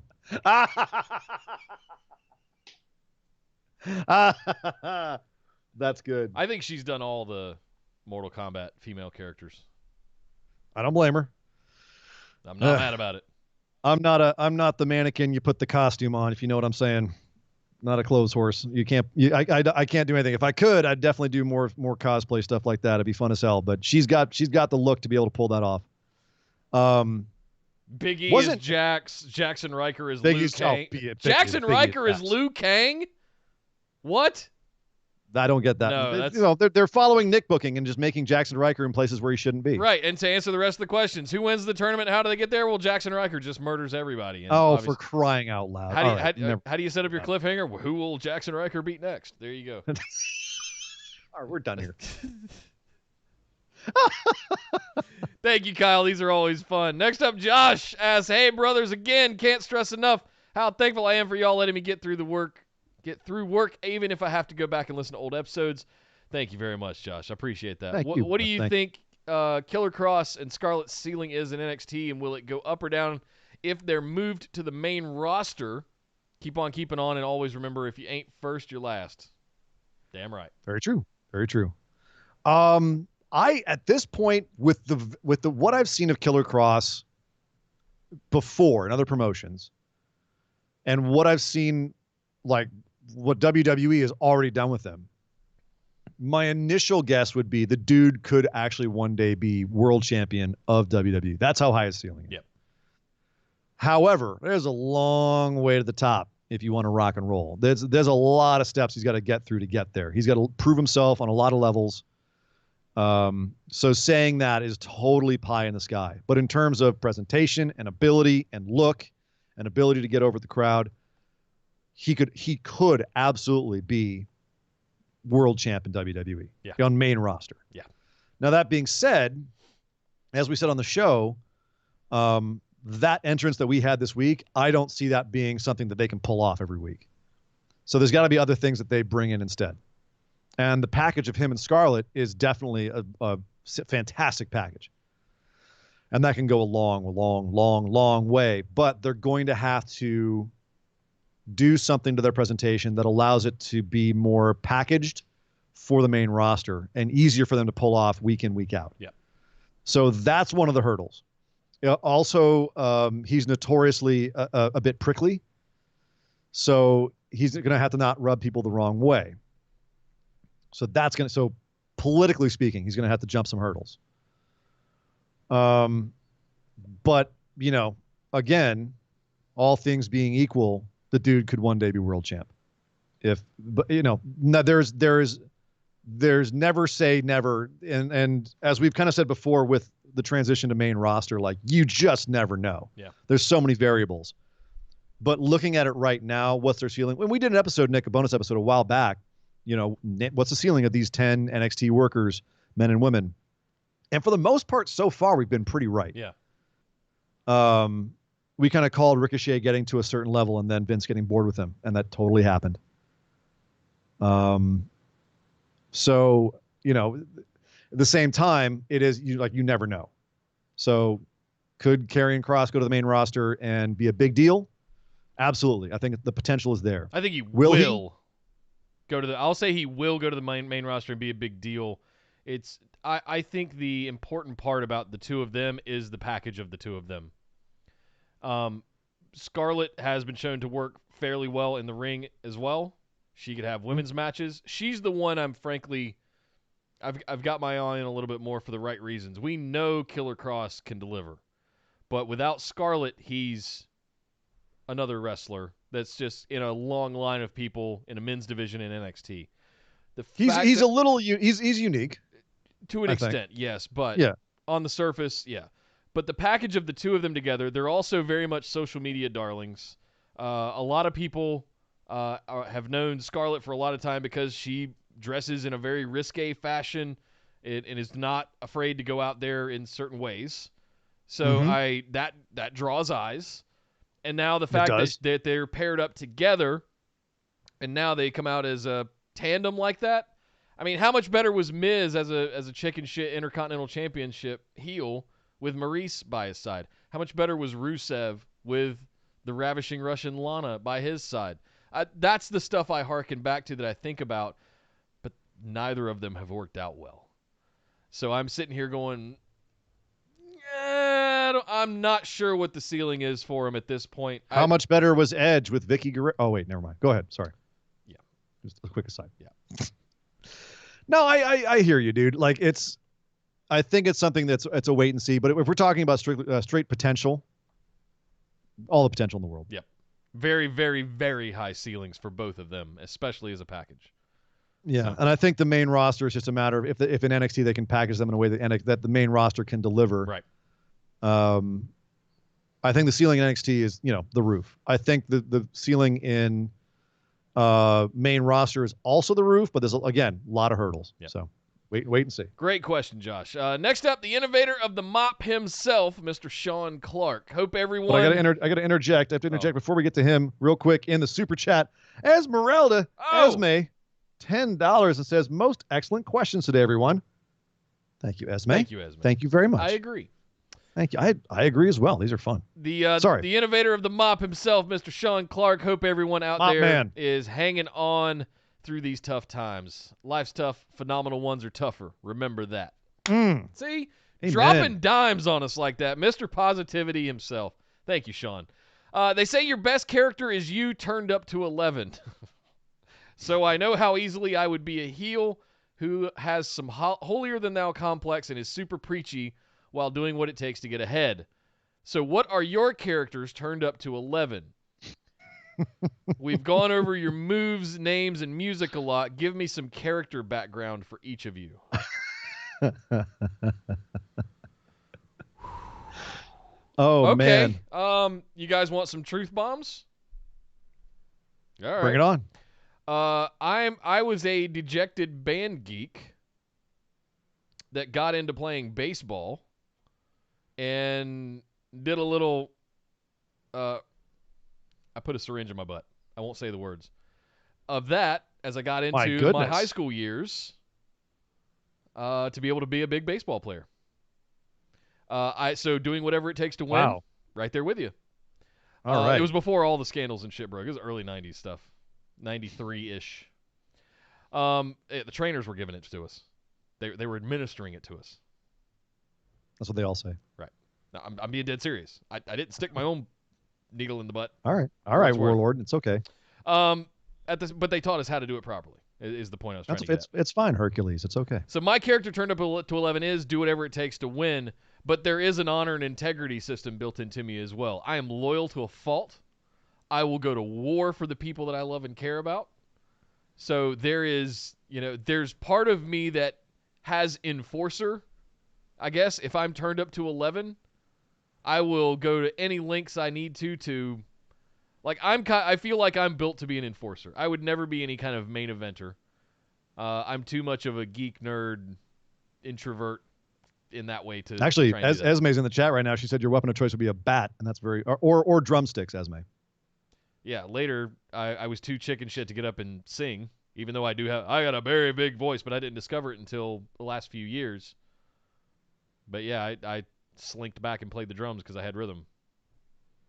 That's good. I think she's done all the Mortal Kombat female characters. I don't blame her. I'm not mad about it. I'm not the mannequin you put the costume on, if you know what I'm saying. Not a clothes horse. I can't do anything. If I could, I'd definitely do more cosplay stuff like that. It'd be fun as hell. But she's got the look to be able to pull that off. Big E is Jax. Jackson Riker is Liu Kang. Jackson Riker is Liu Kang? What? I don't get that. No, they're following Nick booking and just making Jackson Riker in places where he shouldn't be. Right, and to answer the rest of the questions, who wins the tournament? How do they get there? Well, Jackson Riker just murders everybody. For crying out loud. How do you set up your cliffhanger? Well, who will Jackson Riker beat next? There you go. All right, we're done here. Thank you, Kyle. These are always fun. Next up, Josh asks, "Hey, brothers, again, can't stress enough how thankful I am for y'all letting me get through work, even if I have to go back and listen to old episodes." Thank you very much, Josh. I appreciate that. What do you think Killer Cross and Scarlett's ceiling is in NXT, and will it go up or down if they're moved to the main roster? Keep on keeping on, and always remember, if you ain't first, you're last. Damn right. Very true. Very true. At this point, with the what I've seen of Killer Cross before in other promotions, and what I've seen, like what WWE has already done with them, my initial guess would be the dude could actually one day be world champion of WWE. That's how high his ceiling is. Yep. However, there's a long way to the top. if you want to rock and roll. There's a lot of steps he's got to get through to get there. He's got to prove himself on a lot of levels. So saying that is totally pie in the sky. But in terms of presentation and ability and look and ability to get over the crowd, he could absolutely be world champ in WWE on main roster. Yeah. Now, that being said, as we said on the show, that entrance that we had this week, I don't see that being something that they can pull off every week. So there's got to be other things that they bring in instead. And the package of him and Scarlett is definitely a fantastic package. And that can go a long way. But they're going to have to do something to their presentation that allows it to be more packaged for the main roster and easier for them to pull off week in, week out. Yeah. So that's one of the hurdles. Also, he's notoriously a bit prickly. So he's going to have to not rub people the wrong way. So so politically speaking, he's going to have to jump some hurdles. But, again, all things being equal, the dude could one day be world champ. There's never say never. And as we've kind of said before with the transition to main roster, like you just never know. Yeah. There's so many variables. But looking at it right now, what's their ceiling? When we did an episode, Nick, a bonus episode a while back, what's the ceiling of these 10 NXT workers, men and women? And for the most part, so far, we've been pretty right. Yeah. We kind of called Ricochet getting to a certain level and then Vince getting bored with him, and that totally happened. So, at the same time, it is you never know. So could Karrion Kross go to the main roster and be a big deal? Absolutely. I think the potential is there. I think he will go to I'll say he will go to the main roster and be a big deal. I think the important part about the two of them is the package of the two of them. Scarlett has been shown to work fairly well in the ring as well. She could have women's matches. She's the one I've got my eye on a little bit more for the right reasons. We know Killer Kross can deliver. But without Scarlett, he's another wrestler that's just in a long line of people in a men's division in NXT. He's unique. To an extent, yes. But on the surface, yeah. But the package of the two of them together, they're also very much social media darlings. A lot of people have known Scarlett for a lot of time because she dresses in a very risque fashion and is not afraid to go out there in certain ways. So that draws eyes. And now the fact that they're paired up together and now they come out as a tandem like that. I mean, how much better was Miz as a chicken shit Intercontinental Championship heel with Maurice by his side? How much better was Rusev with the ravishing Russian Lana by his side? That's the stuff I hearken back to that I think about, but neither of them have worked out well. So I'm sitting here going, I'm not sure what the ceiling is for him at this point. How much better was Edge with Vicky Guerrero? Oh, wait, never mind. Go ahead. Sorry. Yeah. Just a quick aside. Yeah. No, I hear you, dude. Like I think it's something it's a wait and see. But if we're talking about straight potential, all the potential in the world. Yep. Very, very, very high ceilings for both of them, especially as a package. Yeah, So. And I think the main roster is just a matter of if in NXT they can package them in a way that the main roster can deliver. Right. I think the ceiling in NXT is the roof. I think the ceiling in main roster is also the roof, but there's again a lot of hurdles. Yep. So wait and see. Great question, Josh. Next up, the innovator of the mop himself, Mr. Sean Clark. Hope everyone. But I got to interject. I have to interject before we get to him real quick in the super chat. Esmeralda Esme, $10 and says most excellent questions today, everyone. Thank you, Esme. Thank you, Esme. Thank you very much. I agree. Thank you. I agree as well. These are fun. The innovator of the mop himself, Mr. Sean Clark. Hope everyone out there is hanging on through these tough times. Life's tough. Phenomenal ones are tougher. Remember that. See? Amen. Dropping dimes on us like that. Mr. Positivity himself. Thank you, Sean. They say your best character is you turned up to 11. So I know how easily I would be a heel who has some holier-than-thou complex and is super preachy while doing what it takes to get ahead. So what are your characters turned up to 11? We've gone over your moves, names, and music a lot. Give me some character background for each of you. Oh, Okay. man. You guys want some truth bombs? All right. Bring it on. I was a dejected band geek that got into playing baseball and did a little I put a syringe in my butt. I won't say the words. Of that, as I got My into my goodness. high school years, to be able to be a big baseball player. So doing whatever it takes to win, Wow. right there with you. All right. It was before all the scandals and shit broke. It was early 90s stuff. 93-ish. The trainers were giving it to us. They were administering it to us. That's what they all say. Right. No, I'm being dead serious. I didn't stick my own needle in the butt. All right. All right, That's where- Warlord. It's okay. But they taught us how to do it properly. Is the point I was trying to get. It's fine, Hercules. It's okay. So my character turned up to 11 is do whatever it takes to win, but there is an honor and integrity system built into me as well. I am loyal to a fault. I will go to war for the people that I love and care about. So there's part of me that has enforcer. I guess if I'm turned up to 11, I will go to any lengths I need to like I feel like I'm built to be an enforcer. I would never be any kind of main eventer. I'm too much of a geek nerd introvert in that way to Actually, try and do that. Esme's in the chat right now. She said your weapon of choice would be a bat, and that's very or drumsticks, Esme. Yeah, later I was too chicken shit to get up and sing, even though I got a very big voice, but I didn't discover it until the last few years. But yeah, I slinked back and played the drums because I had rhythm.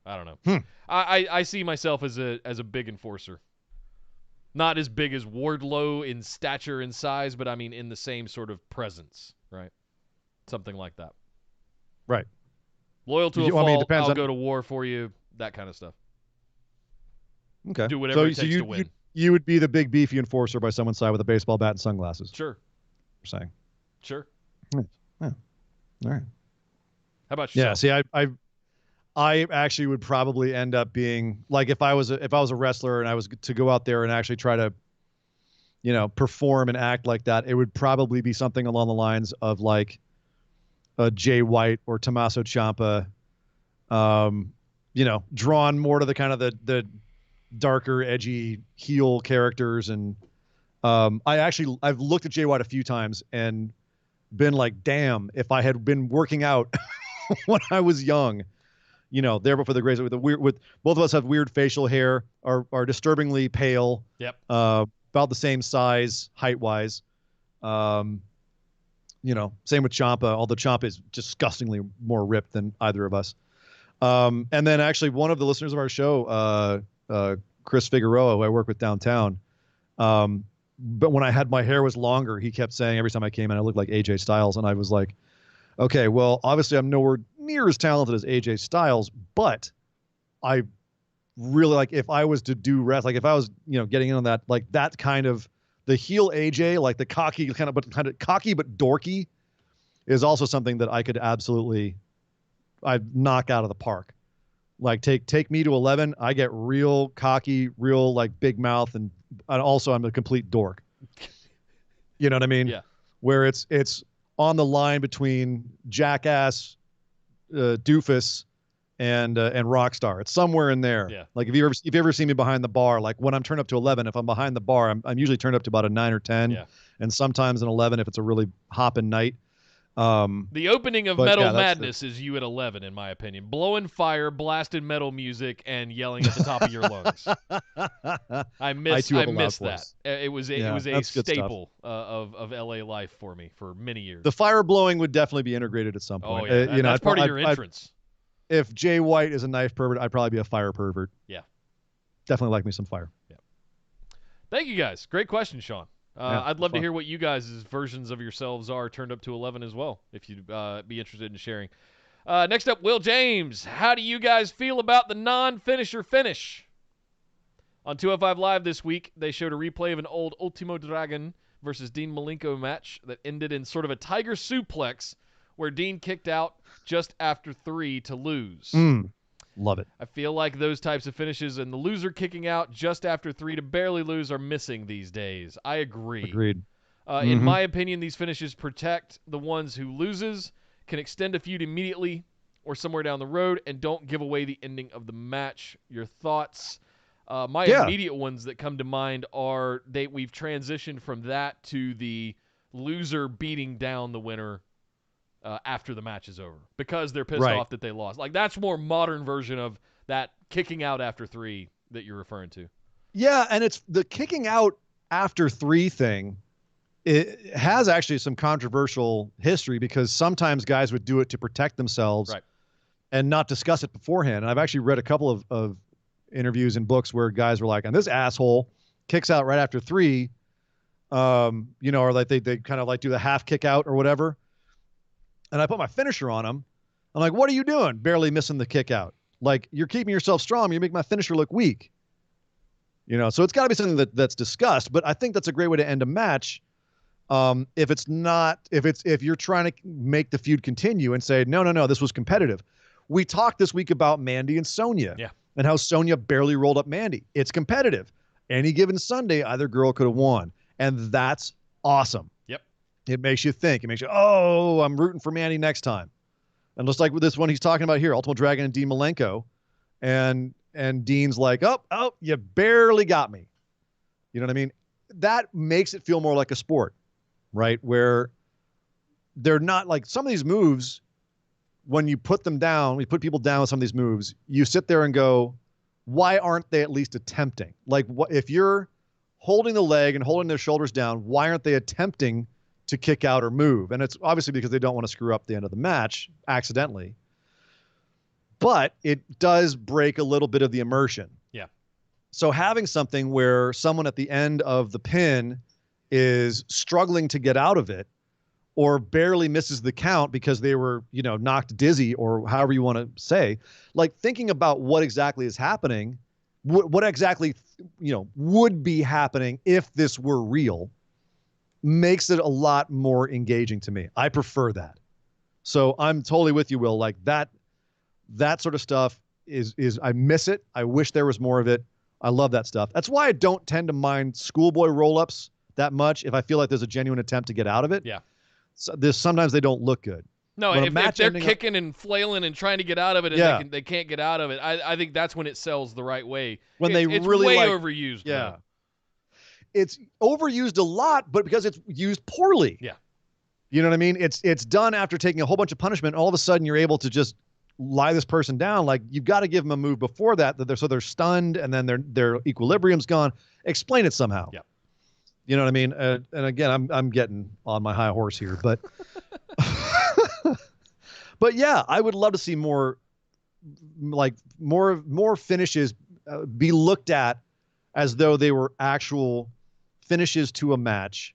I don't know. I see myself as a big enforcer. Not as big as Wardlow in stature and size, but I mean in the same sort of presence, right? Something like that. Right. Loyal to a Well, I mean, it fault, depends I'll on- go to war for you, that kind of stuff. Okay. Do whatever it takes you, to win. You would be the big beefy enforcer by someone's side with a baseball bat and sunglasses. Sure. You're saying. Sure. Yeah. All right. How about Yeah. yourself? See, I actually would probably end up being like if I was a wrestler and I was to go out there and actually try to, perform and act like that, it would probably be something along the lines of like a Jay White or Tommaso Ciampa, drawn more to the kind of the darker, edgy heel characters. And I've looked at Jay White a few times and been like, damn, if I had been working out when I was young, there before the grace with both of us have weird facial hair, are disturbingly pale. Yep. About the same size height wise. Same with Ciampa, although Ciampa is disgustingly more ripped than either of us. And then actually one of the listeners of our show, Chris Figueroa, who I work with downtown, but when I had my hair was longer, he kept saying every time I came in, I looked like AJ Styles. And I was like, okay, well, obviously I'm nowhere near as talented as AJ Styles, but I really like if I was to do rest, like if I was, getting in on that, like that kind of the heel AJ, like the cocky kind of cocky but dorky, is also something that I could absolutely, I'd knock out of the park. Like take me to 11, I get real cocky, real like big mouth, and also I'm a complete dork. You know what I mean? Yeah. Where it's on the line between jackass, doofus, and rock star. It's somewhere in there. Yeah. Like if you ever see me behind the bar, like when I'm turned up to 11, if I'm behind the bar, I'm usually turned up to about a 9 or 10, Yeah. and sometimes an 11 if it's a really hopping night. The opening of But Metal yeah, that's Madness is you at 11, in my opinion. Blowing fire, blasting metal music, and yelling at the top of your lungs. I miss too have a loud that. voice. It was a Yeah, that's good stuff. staple of LA life for me for many years. The fire blowing would definitely be integrated at some oh point. yeah, that's part of your entrance. If Jay White is a knife pervert, I'd probably be a fire pervert. Yeah. Definitely like me some fire. Thank you guys. Great question, Sean. Yeah, I'd love to fun. hear what you guys' versions of yourselves are turned up to 11 as well, if you'd be interested in sharing. Next up, Will James. How do you guys feel about the non-finisher finish? On 205 Live this week, they showed a replay of an old Ultimo Dragon versus Dean Malenko match that ended in sort of a tiger suplex where Dean kicked out just after 3 to lose. Love it. I feel like those types of finishes and the loser kicking out just after 3 to barely lose are missing these days. I agree. Agreed. In my opinion, these finishes protect the ones who loses, can extend a feud immediately or somewhere down the road, and don't give away the ending of the match. Your thoughts? My immediate ones that come to mind are we've transitioned from that to the loser beating down the winner after the match is over because they're pissed off that they lost. Like, that's more modern version of that kicking out after 3 that you're referring to. Yeah, and it's the kicking out after 3 thing. It has actually some controversial history because sometimes guys would do it to protect themselves and not discuss it beforehand. And I've actually read a couple of interviews and books where guys were like, and this asshole kicks out right after 3, or like they kind of like do the half kick out or whatever. And I put my finisher on him. I'm like, what are you doing? Barely missing the kick out. Like, you're keeping yourself strong. You make my finisher look weak. So it's got to be something that's discussed. But I think that's a great way to end a match. If you're trying to make the feud continue and say, no, this was competitive. We talked this week about Mandy and Sonya and how Sonya barely rolled up Mandy. It's competitive. Any given Sunday, either girl could have won. And that's awesome. Yep. It makes you think. It makes you, I'm rooting for Mandy next time. And just like with this one he's talking about here, Ultimate Dragon and Dean Malenko. And Dean's like, oh, you barely got me. You know what I mean? That makes it feel more like a sport, right? Where they're not like some of these moves, when you put them down, we put people down with some of these moves, you sit there and go, why aren't they at least attempting? Like, what if you're holding the leg and holding their shoulders down, why aren't they attempting to kick out or move? And it's obviously because they don't want to screw up the end of the match accidentally. But it does break a little bit of the immersion. Yeah. So having something where someone at the end of the pin is struggling to get out of it or barely misses the count because they were, knocked dizzy or however you want to say, like thinking about what exactly is happening, what exactly, would be happening if this were real makes it a lot more engaging to me. I prefer that. So I'm totally with you, Will. Like that sort of stuff is I miss it. I wish there was more of it. I love that stuff. That's why I don't tend to mind schoolboy roll-ups that much if I feel like there's a genuine attempt to get out of it. Yeah. So sometimes they don't look good. No, if they're kicking and flailing and trying to get out of it and they can't get out of it, I think that's when it sells the right way. When it's really way overused. Yeah. Though. It's overused a lot, but because it's used poorly. Yeah. You know what I mean? It's done after taking a whole bunch of punishment. All of a sudden you're able to just lie this person down. Like, you've got to give them a move before that they're stunned and then their equilibrium's gone. Explain it somehow. Yeah. You know what I mean? And again, I'm getting on my high horse here, but but yeah, I would love to see more finishes be looked at as though they were actual finishes to a match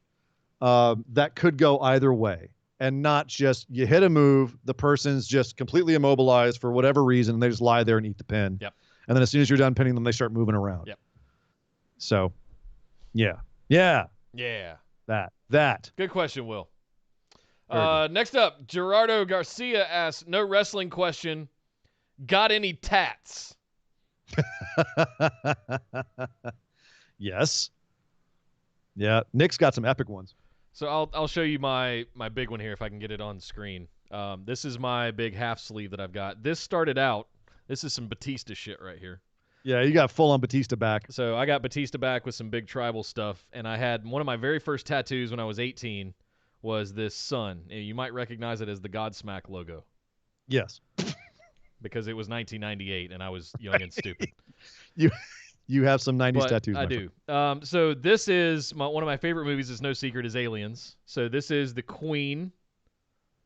that could go either way, and not just you hit a move, the person's just completely immobilized for whatever reason, and they just lie there and eat the pin. Yep. And then as soon as you're done pinning them, they start moving around. Yep. So, yeah. That. Good question, Will. Next up, Gerardo Garcia asks, no wrestling question. Got any tats? Yes. Yeah. Nick's got some epic ones. So I'll show you my big one here if I can get it on screen. This is my big half sleeve that I've got. This started out. This is some Batista shit right here. Yeah, you got full on Batista back. So I got Batista back with some big tribal stuff, and I had one of my very first tattoos when I was 18 was this sun. You might recognize it as the Godsmack logo. Yes. Because it was 1998 and I was young and stupid. You have some 90s tattoos. I do. So this is one of my favorite movies. Is no secret is Aliens. So this is the Queen.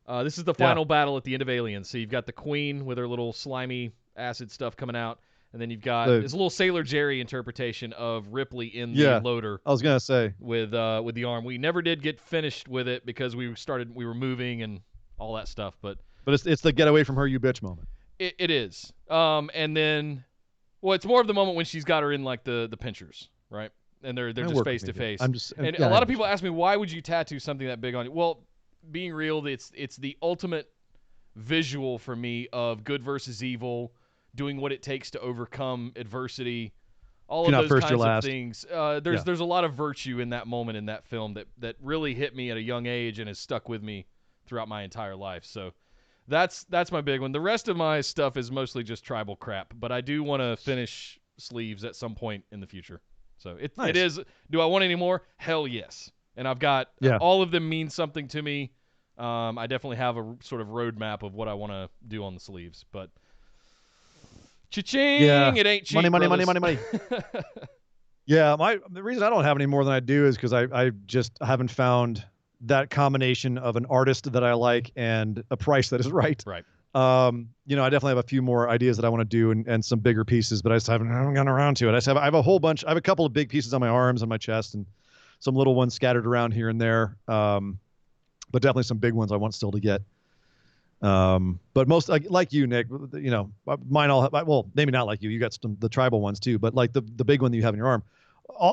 This is the final battle at the end of Aliens. So you've got the Queen with her little slimy acid stuff coming out. And then you've got this little Sailor Jerry interpretation of Ripley in the loader. I was gonna say with the arm. We never did get finished with it because we were moving and all that stuff. But it's the get away from her, you bitch moment. It is. And then, well, it's more of the moment when she's got her in like the pinchers, right? And they're just face to face. And a lot of people ask me, why would you tattoo something that big on you? Well, being real, it's the ultimate visual for me of good versus evil. doing what it takes to overcome adversity, all If of you're not those first, kinds you're of last. things. There's a lot of virtue in that moment in that film that really hit me at a young age and has stuck with me throughout my entire life. So that's my big one. The rest of my stuff is mostly just tribal crap, but I do want to finish sleeves at some point in the future. So it Nice. is. Do I want any more? Hell yes. And I've got all of them mean something to me. I definitely have a sort of roadmap of what I want to do on the sleeves, but cha-ching, it ain't cheap. Money. Yeah, the reason I don't have any more than I do is because I just haven't found that combination of an artist that I like and a price that is right. Right. I definitely have a few more ideas that I want to do and some bigger pieces, but I just haven't gotten around to it. I have a whole bunch. I have a couple of big pieces on my arms and my chest and some little ones scattered around here and there. But definitely some big ones I want still to get. But most like you, Nick, mine all, well, maybe not like you. You got the tribal ones too, but like the big one that you have in your arm,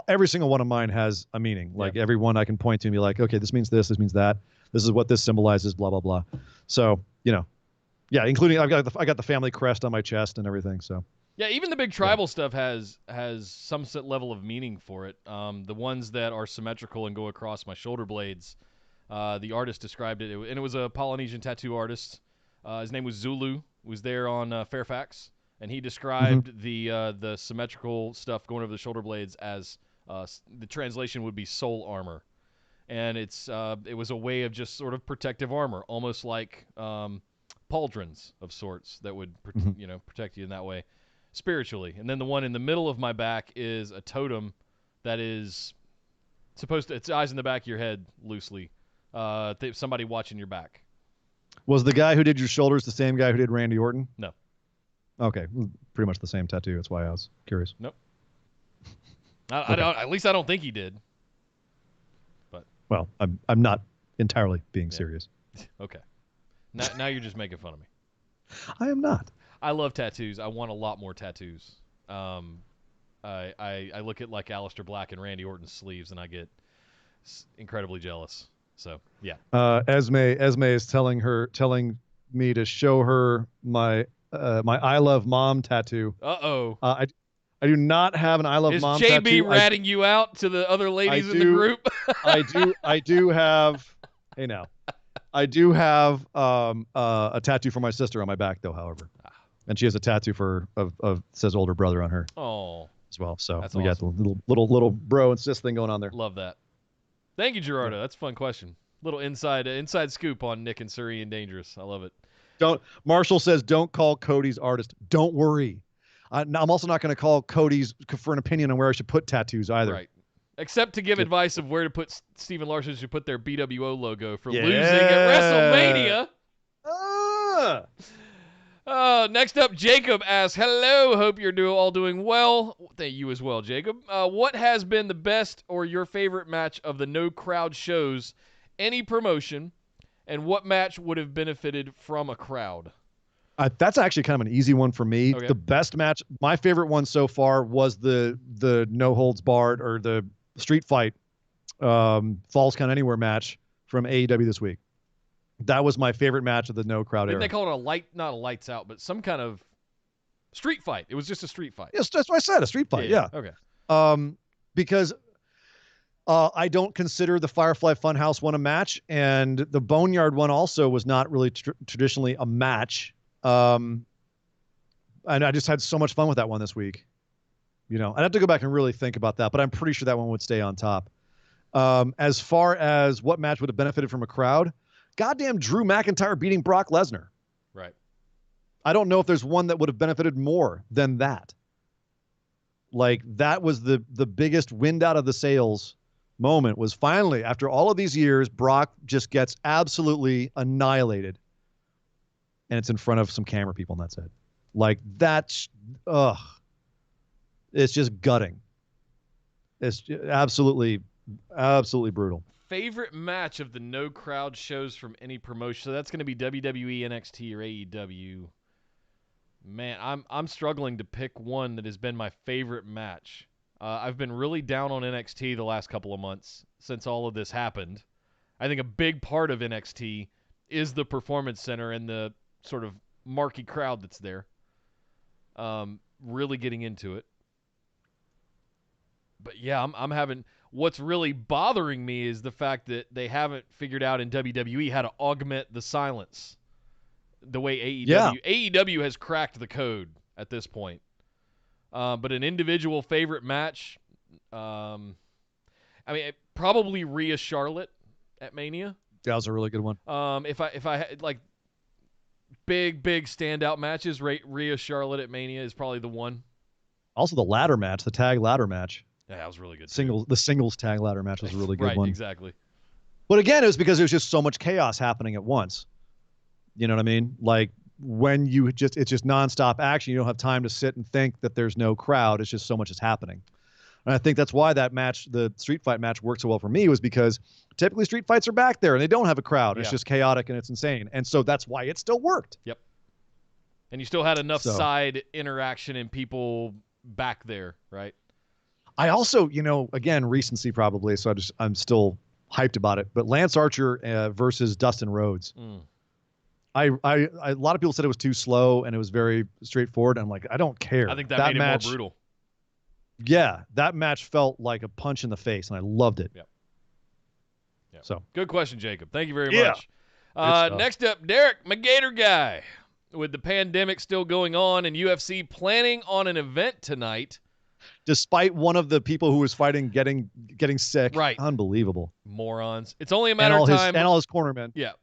every single one of mine has a meaning. Like every one I can point to and be like, okay, this means this means that. This is what this symbolizes, blah, blah, blah. So, yeah, including I got the family crest on my chest and everything. So yeah, even the big tribal stuff has some set level of meaning for it. The ones that are symmetrical and go across my shoulder blades, the artist described it, and it was a Polynesian tattoo artist. His name was Zulu. Was there on Fairfax, and he described the symmetrical stuff going over the shoulder blades as the translation would be soul armor, and it was a way of just sort of protective armor, almost like pauldrons of sorts that would protect you in that way spiritually. And then the one in the middle of my back is a totem that is supposed to, it's eyes in the back of your head loosely. Somebody watching your back. Was the guy who did your shoulders the same guy who did Randy Orton? No. Okay, pretty much the same tattoo. That's why I was curious. Nope. I don't. At least I don't think he did. But well, I'm not entirely being serious. Okay. Now you're just making fun of me. I am not. I love tattoos. I want a lot more tattoos. I look at like Aleister Black and Randy Orton's sleeves, and I get incredibly jealous. So yeah. Esme is telling me to show her my I Love Mom tattoo. Uh-oh. I do not have an I Love Mom tattoo. Is tattoo. JB ratting you out to the other ladies in the group? I do have. Hey now. I do have a tattoo for my sister on my back though, however. And she has a tattoo of says older brother on her. Oh. As well. So that's we awesome. got the little bro and sis thing going on there. Love that. Thank you, Gerardo. That's a fun question. Little inside scoop on Nick and Surrey and Dangerous. I love it. Marshall says don't call Cody's artist. Don't worry. I'm also not going to call Cody's for an opinion on where I should put tattoos either. Right. Except to give advice of where to put Steven Larson should put their BWO logo for losing at WrestleMania. Next up, Jacob asks, hello, hope you're all doing well. Thank you as well, Jacob. What has been the best or your favorite match of the no crowd shows, any promotion, and what match would have benefited from a crowd? That's actually kind of an easy one for me. Okay. The best match, my favorite one so far was the no holds barred or the street fight Falls Count Anywhere match from AEW this week. That was my favorite match of the no crowd era. Didn't they call it not a lights out, but some kind of street fight? It was just a street fight. Yes, that's what I said, a street fight. Yeah. Okay. Because I don't consider the Firefly Funhouse one a match, and the Boneyard one also was not really traditionally a match. And I just had so much fun with that one this week. I'd have to go back and really think about that, but I'm pretty sure that one would stay on top. As far as what match would have benefited from a crowd, goddamn Drew McIntyre beating Brock Lesnar. Right. I don't know if there's one that would have benefited more than that. Like, that was the biggest wind out of the sails moment, was finally, after all of these years, Brock just gets absolutely annihilated. And it's in front of some camera people, and that's it. Like, that's, it's just gutting. It's absolutely brutal. Favorite match of the no crowd shows from any promotion. So that's going to be WWE, NXT, or AEW. Man, I'm struggling to pick one that has been my favorite match. I've been really down on NXT the last couple of months since all of this happened. I think a big part of NXT is the Performance Center and the sort of marquee crowd that's there. really getting into it. But yeah, I'm having. What's really bothering me is the fact that they haven't figured out in WWE how to augment the silence the way AEW. Yeah. AEW has cracked the code at this point. But an individual favorite match, probably Rhea Charlotte at Mania. That was a really good one. If I had like big standout matches, Rhea Charlotte at Mania is probably the one. Also, the ladder match, the tag ladder match. Yeah, that was really good. The singles tag ladder match was a really good one. Right, exactly. But again, it was because there was just so much chaos happening at once. You know what I mean? Like when it's just nonstop action. You don't have time to sit and think that there's no crowd. It's just so much is happening. And I think that's why that match, the street fight match, worked so well for me, was because typically street fights are back there and they don't have a crowd. It's just chaotic and it's insane. And so that's why it still worked. Yep. And you still had enough side interaction and people back there, right? I also, again, recency probably, so I'm still hyped about it. But Lance Archer versus Dustin Rhodes. A lot of people said it was too slow and it was very straightforward. I'm like, I don't care. I think that made it more brutal. Yeah, that match felt like a punch in the face, and I loved it. Yep. So good question, Jacob. Thank you very much. Next up, Derek, McGator guy. With the pandemic still going on and UFC planning on an event tonight. Despite one of the people who was fighting getting sick. Right. Unbelievable. Morons. It's only a matter of time. And all his cornermen. Yeah.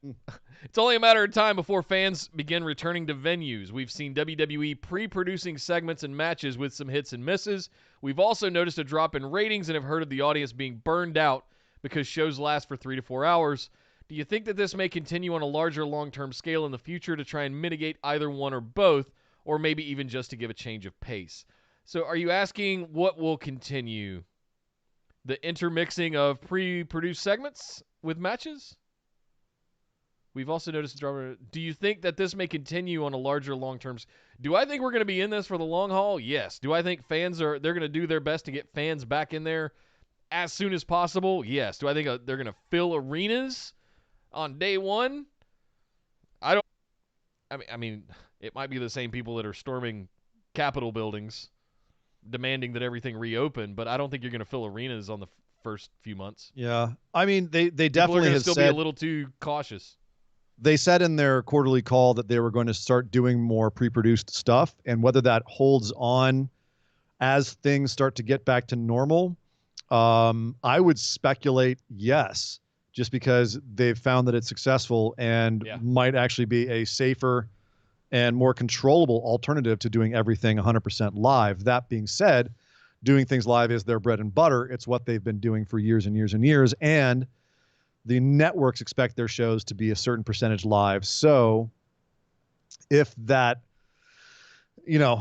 It's only a matter of time before fans begin returning to venues. We've seen WWE pre-producing segments and matches with some hits and misses. We've also noticed a drop in ratings and have heard of the audience being burned out because shows last for 3 to 4 hours. Do you think that this may continue on a larger long-term scale in the future to try and mitigate either one or both, or maybe even just to give a change of pace? So are you asking what will continue? The intermixing of pre-produced segments with matches? We've also noticed a drama. Do you think that this may continue on a larger long-term? Do I think we're going to be in this for the long haul? Yes. Do I think they're going to do their best to get fans back in there as soon as possible? Yes. Do I think they're going to fill arenas on day one? I mean, it might be the same people that are storming Capitol buildings demanding that everything reopen, but I don't think you're going to fill arenas on the first few months. Yeah. I mean, they definitely people are have still be a little too cautious. They said in their quarterly call that they were going to start doing more pre-produced stuff, and whether that holds on as things start to get back to normal, I would speculate yes, just because they've found that it's successful and might actually be a safer and more controllable alternative to doing everything 100% live. That being said, doing things live is their bread and butter. It's what they've been doing for years and years and years, and the networks expect their shows to be a certain percentage live. So if that,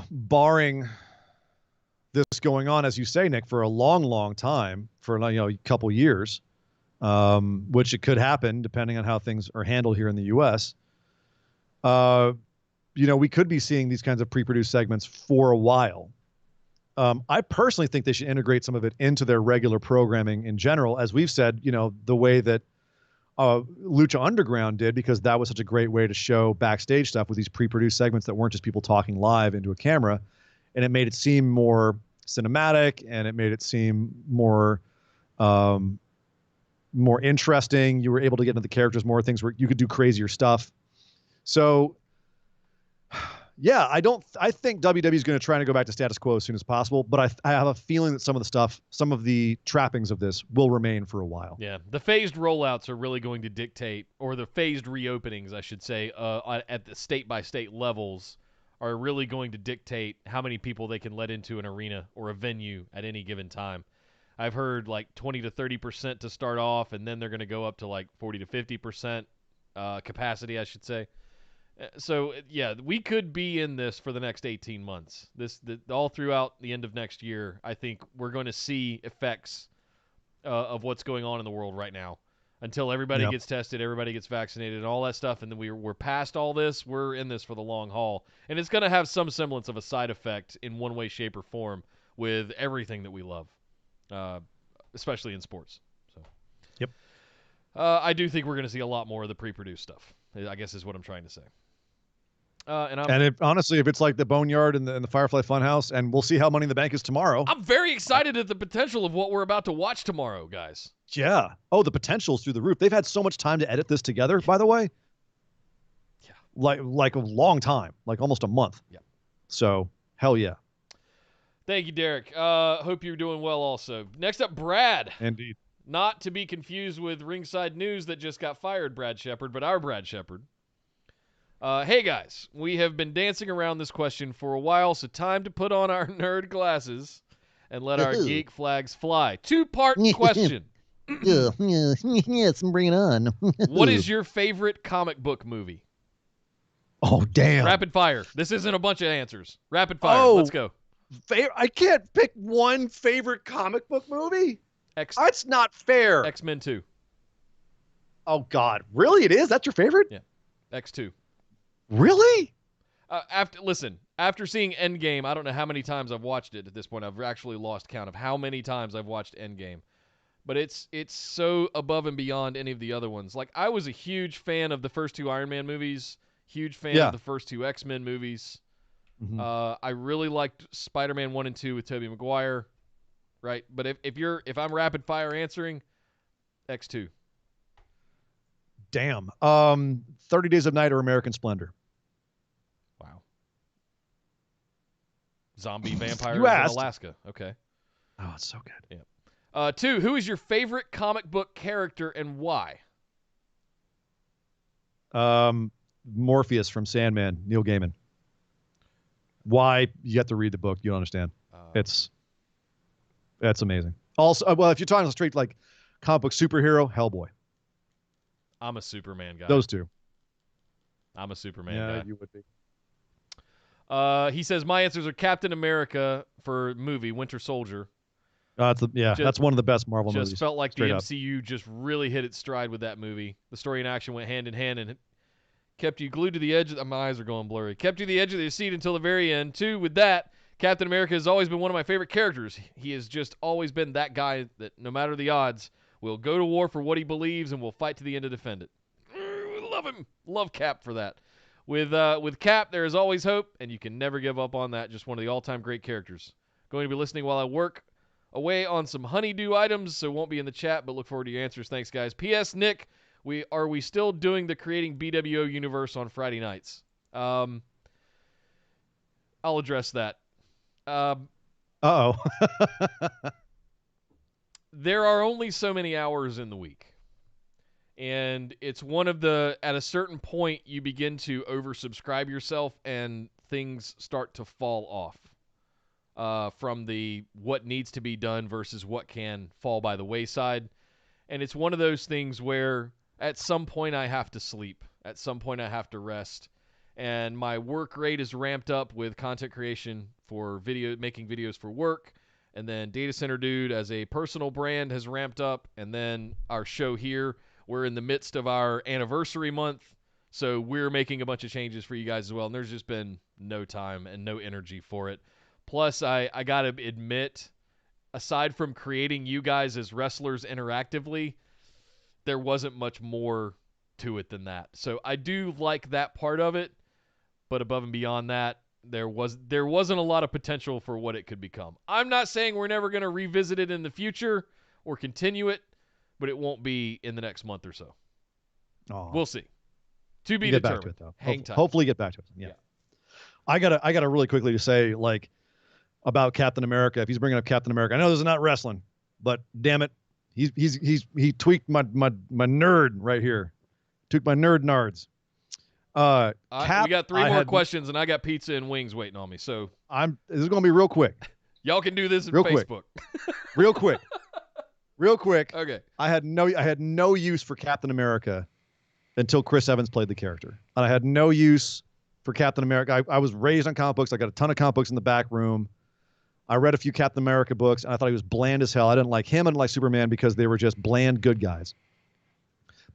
barring this going on, as you say, Nick, for a long, long time, for a couple years, which it could happen depending on how things are handled here in the U.S., we could be seeing these kinds of pre-produced segments for a while. I personally think they should integrate some of it into their regular programming in general, as we've said, the way that Lucha Underground did, because that was such a great way to show backstage stuff with these pre-produced segments that weren't just people talking live into a camera, and it made it seem more cinematic and it made it seem more interesting. You were able to get into the characters more, things where you could do crazier stuff. So yeah, I think WWE is going to try to go back to status quo as soon as possible, but I have a feeling that some of the trappings of this will remain for a while. Yeah, the phased rollouts are really going to dictate, or the phased reopenings, I should say, at the state-by-state levels are really going to dictate how many people they can let into an arena or a venue at any given time. I've heard like 20 to 30% to start off, and then they're going to go up to like 40 to 50% capacity, I should say. So, yeah, we could be in this for the next 18 months. All throughout the end of next year, I think we're going to see effects of what's going on in the world right now. Until everybody gets tested, everybody gets vaccinated, and all that stuff, and then we're past all this, we're in this for the long haul. And it's going to have some semblance of a side effect in one way, shape, or form with everything that we love, especially in sports. So, yep. I do think we're going to see a lot more of the pre-produced stuff, I guess is what I'm trying to say. And Honestly, if it's like the Boneyard and the Firefly Funhouse, and we'll see how Money in the Bank is tomorrow. I'm very excited at the potential of what we're about to watch tomorrow, guys. Yeah. Oh, the potential's through the roof. They've had so much time to edit this together, by the way. Yeah. Like a long time, like almost a month. Yeah. So, hell yeah. Thank you, Derek. Hope you're doing well also. Next up, Brad. Indeed. Not to be confused with Ringside News that just got fired, Brad Shepard, but our Brad Shepard. Hey, guys. We have been dancing around this question for a while, so time to put on our nerd glasses and let our geek flags fly. Two-part question. Yes, bring it on. What is your favorite comic book movie? Oh, damn. Rapid fire. This isn't a bunch of answers. Rapid fire. Oh. Let's go. I can't pick one favorite comic book movie? That's not fair. X-Men 2. Oh, God. Really? It is? That's your favorite? Yeah. X2. Really? After seeing Endgame, I don't know how many times I've watched it at this point. I've actually lost count of how many times I've watched Endgame. But it's so above and beyond any of the other ones. Like, I was a huge fan of the first two Iron Man movies, huge fan of the first two X-Men movies. Mm-hmm. I really liked Spider-Man 1 and 2 with Tobey Maguire, right? But if I'm rapid fire answering, X2. Damn. 30 Days of Night or American Splendor? Wow. Zombie vampires in Alaska. Okay. Oh, it's so good. Yeah. 2, who is your favorite comic book character and why? Morpheus from Sandman, Neil Gaiman. Why? You have to read the book. You don't understand. That's amazing. Also, well, if you're talking straight like comic book superhero, Hellboy. I'm a Superman guy. Those two. I'm a Superman guy. Yeah, you would be. He says my answers are Captain America for movie, Winter Soldier. That's one of the best Marvel movies. Just felt like the straight up. MCU just really hit its stride with that movie. The story and action went hand in hand and it kept you glued to the edge. My eyes are going blurry. Kept you to the edge of your seat until the very end. 2, with that, Captain America has always been one of my favorite characters. He has just always been that guy that no matter the odds, will go to war for what he believes and will fight to the end to defend it. Love him. Love Cap for that. With Cap, there is always hope, and you can never give up on that. Just one of the all-time great characters. Going to be listening while I work away on some honeydew items, so won't be in the chat, but look forward to your answers. Thanks, guys. P.S. Nick, are we still doing the Creating BWO universe on Friday nights? I'll address that. Uh-oh. There are only so many hours in the week. And it's at a certain point, you begin to oversubscribe yourself and things start to fall off from the what needs to be done versus what can fall by the wayside. And it's one of those things where at some point I have to sleep. At some point I have to rest. And my work rate is ramped up with content creation for making videos for work. And then Data Center Dude as a personal brand has ramped up. And then our show here, we're in the midst of our anniversary month. So we're making a bunch of changes for you guys as well. And there's just been no time and no energy for it. Plus, I got to admit, aside from creating you guys as wrestlers interactively, there wasn't much more to it than that. So I do like that part of it. But above and beyond that, there wasn't a lot of potential for what it could become. I'm not saying we're never going to revisit it in the future or continue it, but it won't be in the next month or so. Oh. We'll see. To be get determined. back to it, though. Hang tight. Hopefully get back to it. Yeah. I gotta really quickly to say, like, about Captain America. If he's bringing up Captain America, I know this is not wrestling, but damn it, he tweaked my nerd right here. Tweaked my nerd-nards. We got 3 more questions, and I got pizza and wings waiting on me. So this is gonna be real quick. Y'all can do this on real Facebook. Real quick. Real quick. Okay. I had no use for Captain America until Chris Evans played the character, and I had no use for Captain America. I was raised on comic books. I got a ton of comic books in the back room. I read a few Captain America books, and I thought he was bland as hell. I didn't like him. I didn't like Superman because they were just bland good guys.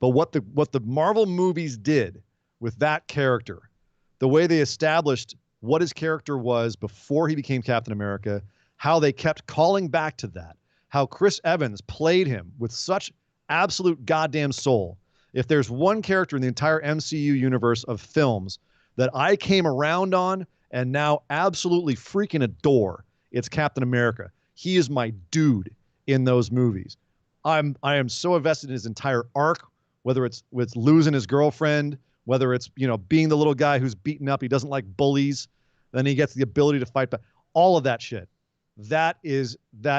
But what the Marvel movies did with that character, the way they established what his character was before he became Captain America, how they kept calling back to that, how Chris Evans played him with such absolute goddamn soul. If there's one character in the entire MCU universe of films that I came around on and now absolutely freaking adore. It's Captain America. He is my dude in those movies. I am so invested in his entire arc, whether it's with losing his girlfriend, whether it's, being the little guy who's beaten up, he doesn't like bullies, then he gets the ability to fight back. All of that shit. That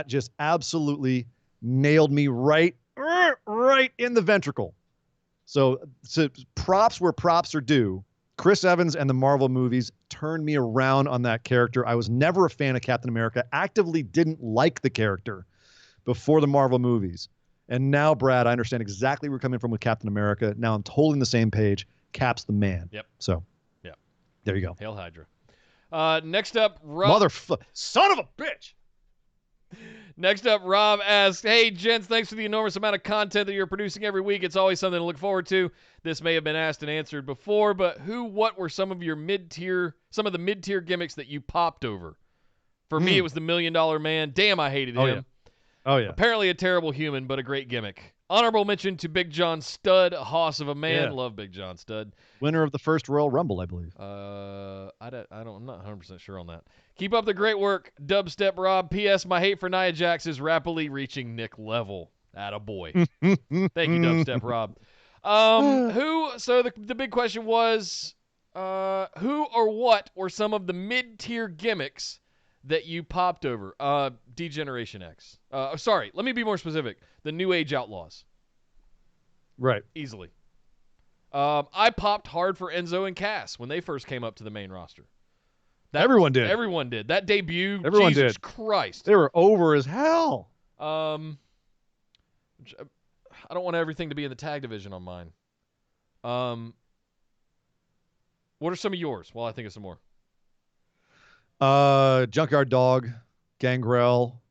just absolutely nailed me right in the ventricle. So props where props are due. Chris Evans and the Marvel movies turned me around on that character. I was never a fan of Captain America, actively didn't like the character before the Marvel movies. And now, Brad, I understand exactly where you're coming from with Captain America. Now I'm totally on the same page. Cap's the man. Yep. So, yep. There you go. Hail Hydra. Next up, Rob. Son of a bitch. Next up, Rob asks, "Hey, gents, thanks for the enormous amount of content that you're producing every week. It's always something to look forward to. This may have been asked and answered before, but what were some of the mid-tier gimmicks that you popped over? For me, it was the $1 Million Man. Damn, I hated him. Yeah. Oh, yeah. Apparently a terrible human, but a great gimmick. Honorable mention to Big John Studd, a hoss of a man. Yeah. Love Big John Studd. Winner of the first Royal Rumble, I believe. I'm not 100% sure on that. Keep up the great work, Dubstep Rob. P.S. My hate for Nia Jax is rapidly reaching Nick level. Attaboy. Thank you, Dubstep Rob. So the big question was, who or what were some of the mid-tier gimmicks that you popped over? D-Generation X. Sorry, let me be more specific. The New Age Outlaws. Right. Easily. I popped hard for Enzo and Cass when they first came up to the main roster. Everyone did. Everyone did. That debut, Everyone Jesus did. Christ. They were over as hell. I don't want everything to be in the tag division on mine. What are some of yours? Well, I think of some more. Junkyard Dog, Gangrel,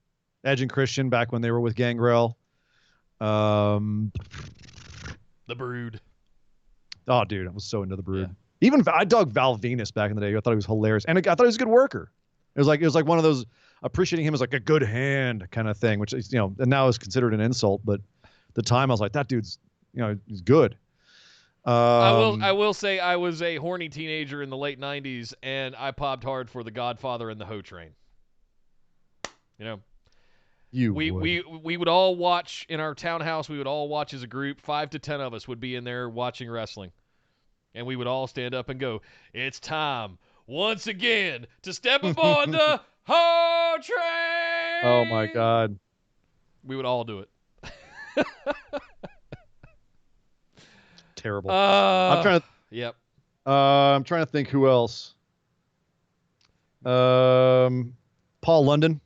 Edge and Christian back when they were with Gangrel. The Brood. Oh, dude, I was so into the Brood. Yeah. Even I dug Val Venus back in the day. I thought he was hilarious, and I thought he was a good worker. It was like one of those appreciating him as like a good hand kind of thing, which is, and now is considered an insult, but at the time I was like, that dude's he's good. I will say I was a horny teenager in the late 90s, and I popped hard for the Godfather and the Ho Train. We would all watch in our townhouse. We would all watch as a group. 5 to 10 of us would be in there watching wrestling, and we would all stand up and go, "It's time once again to step aboard the Ho Train." Oh my God. We would all do it. Terrible. I'm trying to. Yep. I'm trying to think who else. Paul London.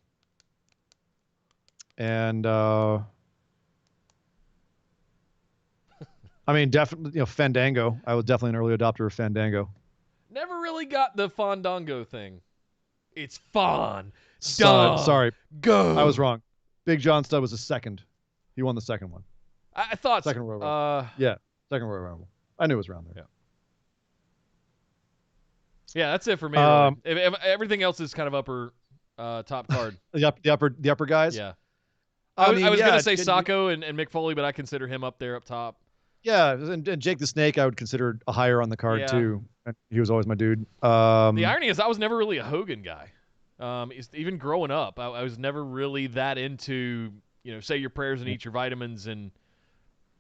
And I mean, definitely, Fandango. I was definitely an early adopter of Fandango. Never really got the Fandango thing. It's fun. Sorry. Go. I was wrong. Big John Studd was the second. He won the second one. I thought second Royal Rumble. Yeah, second Royal Rumble. I knew it was around there. Yeah, that's it for me. Really. If everything else is kind of upper, top card. the upper guys. Yeah. I was gonna say Sacco and Mick Foley, but I consider him up there, up top. Yeah, and Jake the Snake I would consider higher on the card too. He was always my dude. The irony is I was never really a Hogan guy. Even growing up, I was never really that into say your prayers and eat your vitamins and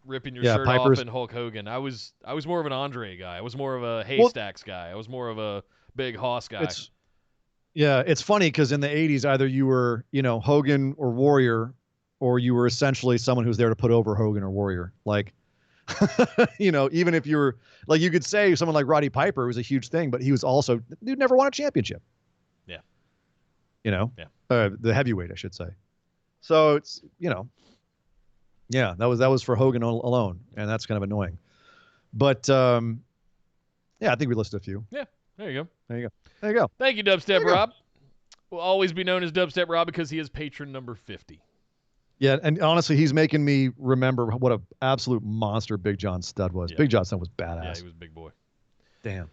ripping your shirt off and Hulk Hogan. I was more of an Andre guy. I was more of a Haystacks guy. I was more of a Big Hoss guy. It's funny because in the 80s, either you were Hogan or Warrior, or you were essentially someone who's there to put over Hogan or Warrior. Like, even if you were like, you could say someone like Roddy Piper was a huge thing, but he was also, dude never won a championship. Yeah. The heavyweight, I should say. So it's, yeah, that was for Hogan alone, and that's kind of annoying. But yeah, I think we listed a few. Yeah, there you go. Thank you, Dubstep Rob. Will always be known as Dubstep Rob because he is patron number 50. Yeah, and honestly, he's making me remember what an absolute monster Big John Studd was. Yeah. Big John Studd was badass. Yeah, he was a big boy. Damn.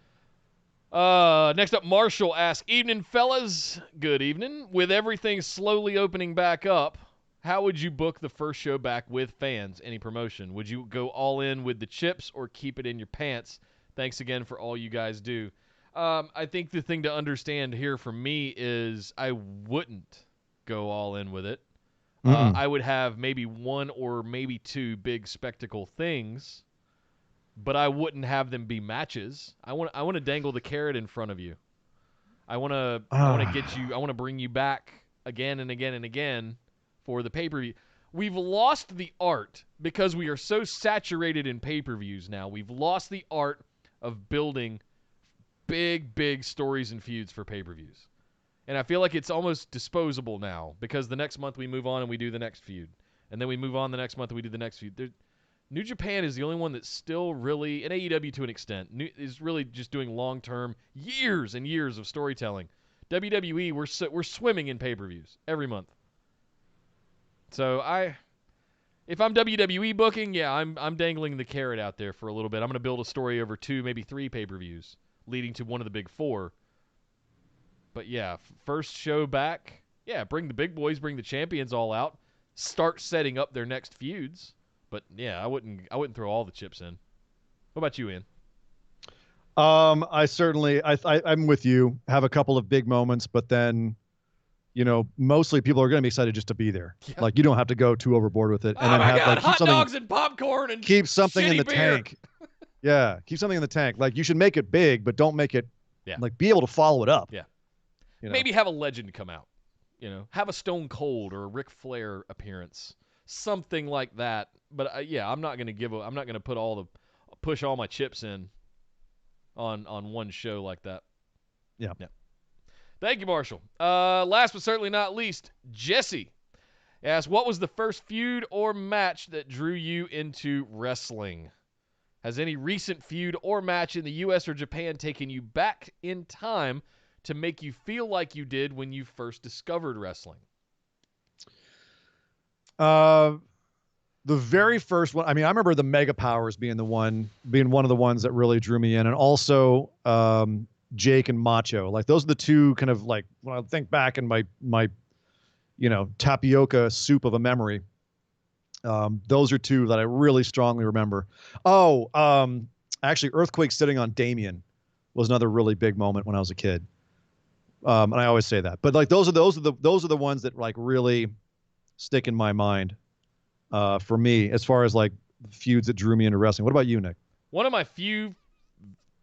Next up, Marshall asks, "Evening, fellas. Good evening. With everything slowly opening back up, how would you book the first show back with fans? Any promotion? Would you go all in with the chips or keep it in your pants? Thanks again for all you guys do." I think the thing to understand here for me is I wouldn't go all in with it. I would have maybe one or maybe two big spectacle things, but I wouldn't have them be matches. I want to dangle the carrot in front of you. I want to get you. I want to bring you back again and again and again for the pay-per-view. We've lost the art because we are so saturated in pay-per-views now. We've lost the art of building big stories and feuds for pay-per-views. And I feel like it's almost disposable now because the next month we move on and we do the next feud. And then we move on the next month and we do the next feud. New Japan is the only one that's still really, and AEW to an extent, is really just doing long-term, years and years of storytelling. WWE, we're swimming in pay-per-views every month. So if I'm WWE booking, yeah, I'm dangling the carrot out there for a little bit. I'm going to build a story over 2, maybe 3 pay-per-views leading to one of the big 4. But yeah, first show back, yeah, bring the big boys, bring the champions all out, start setting up their next feuds. But yeah, I wouldn't throw all the chips in. What about you, Ian? I certainly, I'm with you. Have a couple of big moments, but then, mostly people are going to be excited just to be there. Yeah. Like you don't have to go too overboard with it. And Oh then my God, keep hot something, dogs and popcorn and keep something in the shitty beer. tank. Yeah, keep something in the tank. Like you should make it big, but don't make it like be able to follow it up. Yeah. You know? Maybe have a legend come out. Have a Stone Cold or a Ric Flair appearance, something like that. But I'm not going to push all my chips in on one show like that. Yeah. Thank you, Marshall. Last but certainly not least, Jesse asks, what was the first feud or match that drew you into wrestling? Has any recent feud or match in the U.S. or Japan taken you back in time to make you feel like you did when you first discovered wrestling? The very first one, I remember the Mega Powers being one of the ones that really drew me in, and also Jake and Macho. Like those are the two kind of like when I think back in my tapioca soup of a memory. Those are two that I really strongly remember. Actually, Earthquake sitting on Damien was another really big moment when I was a kid. And I always say that, but like those are the ones that like really stick in my mind. For me, as far as like feuds that drew me into wrestling. What about you, Nick? One of my few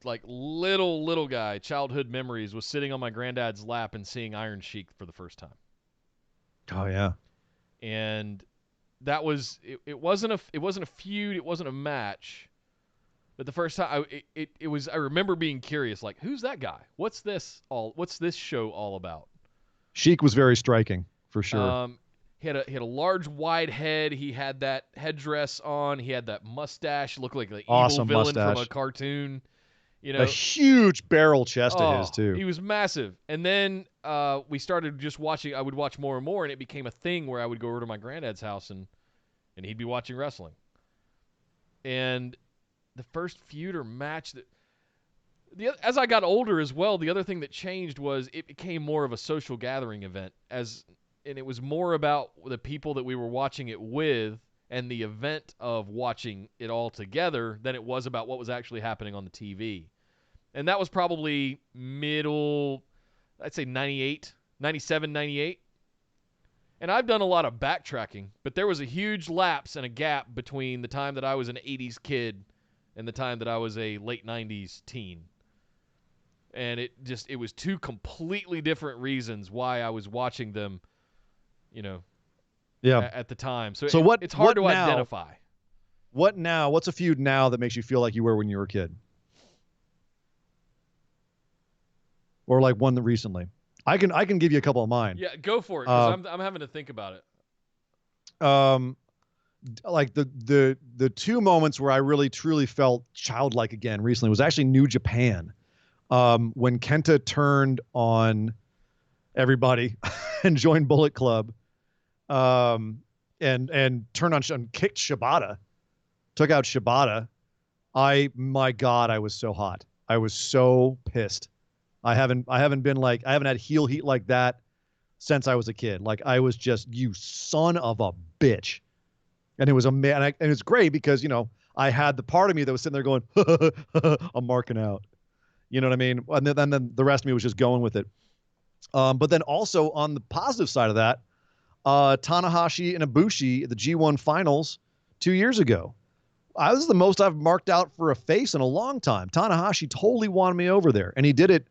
like little guy childhood memories was sitting on my granddad's lap and seeing Iron Sheik for the first time. Oh yeah. And that was it wasn't a feud, it wasn't a match. But the first time it was, I remember being curious, like, who's that guy? What's this show all about? Sheik was very striking, for sure. He had a large wide head. He had that headdress on. He had that mustache, looked like the Awesome evil villain mustache. from a cartoon. A huge barrel chest of his too. He was massive. And then we started just watching. I would watch more and more, and it became a thing where I would go over to my granddad's house and he'd be watching wrestling. And the first feud or match as I got older as well, the other thing that changed was it became more of a social gathering event, and it was more about the people that we were watching it with and the event of watching it all together than it was about what was actually happening on the TV. And that was probably I'd say 97, 98. And I've done a lot of backtracking, but there was a huge lapse and a gap between the time that I was an 80s kid and the time that I was a late 90s teen. And it was two completely different reasons why I was watching them, at the time. So it's hard to identify. What now? What's a feud now that makes you feel like you were when you were a kid? Or like one that recently? I can give you a couple of mine. Yeah, go for it, because I'm having to think about it. Like the two moments where I really truly felt childlike again recently was actually New Japan. When Kenta turned on everybody and joined Bullet Club, and turned on and kicked Shibata, took out Shibata. My God, I was so hot. I was so pissed. I haven't had heel heat like that since I was a kid. Like I was just, you son of a bitch. And it was and it's great because, I had the part of me that was sitting there going, I'm marking out, You know what I mean? And then the rest of me was just going with it. But then also on the positive side of that, Tanahashi and Ibushi at the G1 finals 2 years ago. This is the most I've marked out for a face in a long time. Tanahashi totally won me over there, and he did it.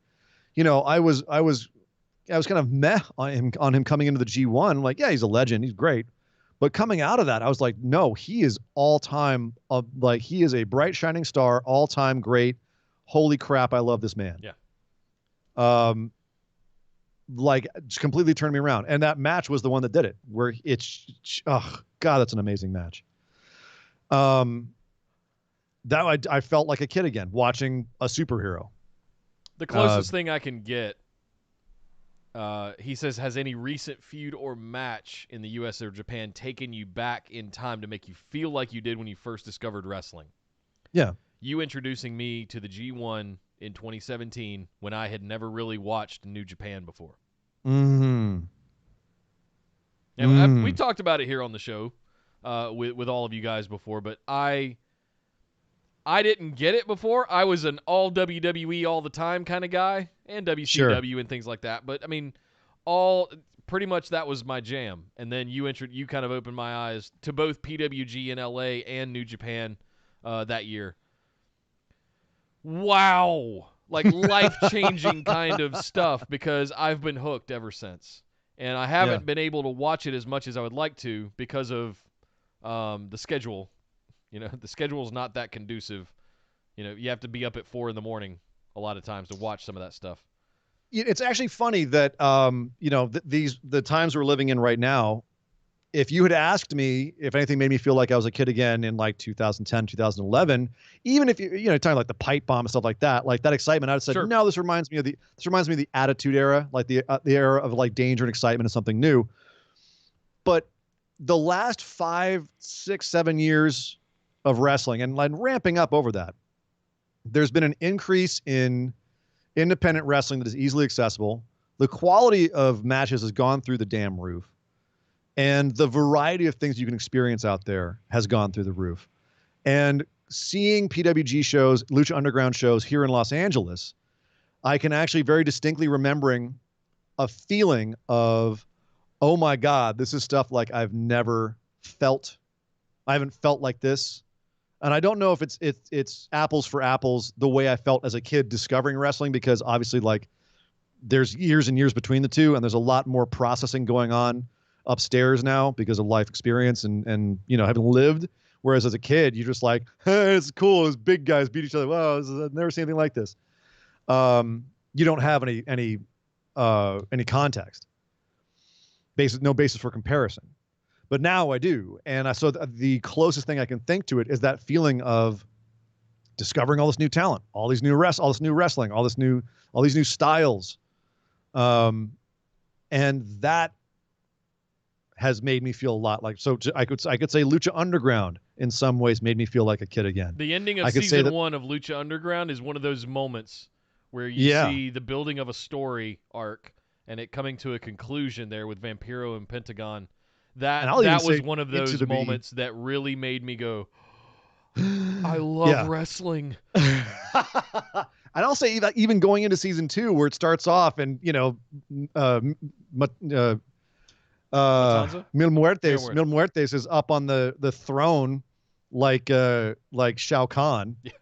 You know, I was kind of meh on him coming into the G1. I'm like, yeah, he's a legend, he's great. But coming out of that, I was like, no, he is all time. Like, he is a bright shining star, all time great. Holy crap, I love this man. Yeah. Like, just completely turned me around. And that match was the one that did it, where oh God, that's an amazing match. That I felt like a kid again watching a superhero. The closest thing I can get, he says, has any recent feud or match in the U.S. or Japan taken you back in time to make you feel like you did when you first discovered wrestling? Yeah. You introducing me to the G1 in 2017 when I had never really watched New Japan before. Mm-hmm. And we talked about it here on the show with all of you guys before, but I didn't get it before. I was an all WWE all the time kind of guy, and WCW and things like that. But I mean, pretty much that was my jam. And then you kind of opened my eyes to both PWG in LA and New Japan that year. Wow, like life-changing kind of stuff, because I've been hooked ever since, and I haven't been able to watch it as much as I would like to because of the schedule. You know, the schedule is not that conducive. You know, you have to be up at 4 a.m. a lot of times to watch some of that stuff. It's actually funny that, you know, the times we're living in right now, if you had asked me if anything made me feel like I was a kid again in like 2010, 2011, even if you know, talking like the pipe bomb and stuff like that excitement, I'd have said, no, this reminds me of the Attitude Era, like the era of like danger and excitement and something new. But the last 5, 6, 7 years of wrestling, and like ramping up over that, there's been an increase in independent wrestling that is easily accessible. The quality of matches has gone through the damn roof, and the variety of things you can experience out there has gone through the roof. And seeing PWG shows, Lucha Underground shows here in Los Angeles, I can actually very distinctly remembering a feeling of, oh my God, this is stuff like I've never felt. I haven't felt like this. And I don't know if it's apples for apples the way I felt as a kid discovering wrestling, because obviously, like, there's years and years between the two, and there's a lot more processing going on upstairs now because of life experience and you know, having lived. Whereas as a kid, you're just like, hey, it's cool, these big guys beat each other. Wow, I've never seen anything like this. You don't have any context, no basis for comparison. But now I do. And so the closest thing I can think to it is that feeling of discovering all this new talent, all this new wrestling, all these new styles. And that has made me feel a lot like, so I could say Lucha Underground in some ways made me feel like a kid again. The ending of season 1 of Lucha Underground is one of those moments where you see the building of a story arc and it coming to a conclusion there with Vampiro and Pentagon. That was one of those moments that really made me go, I love wrestling. And I'll say even going into season 2, where it starts off and, you know, Mil Muertes is up on the throne like Shao Kahn. Yeah.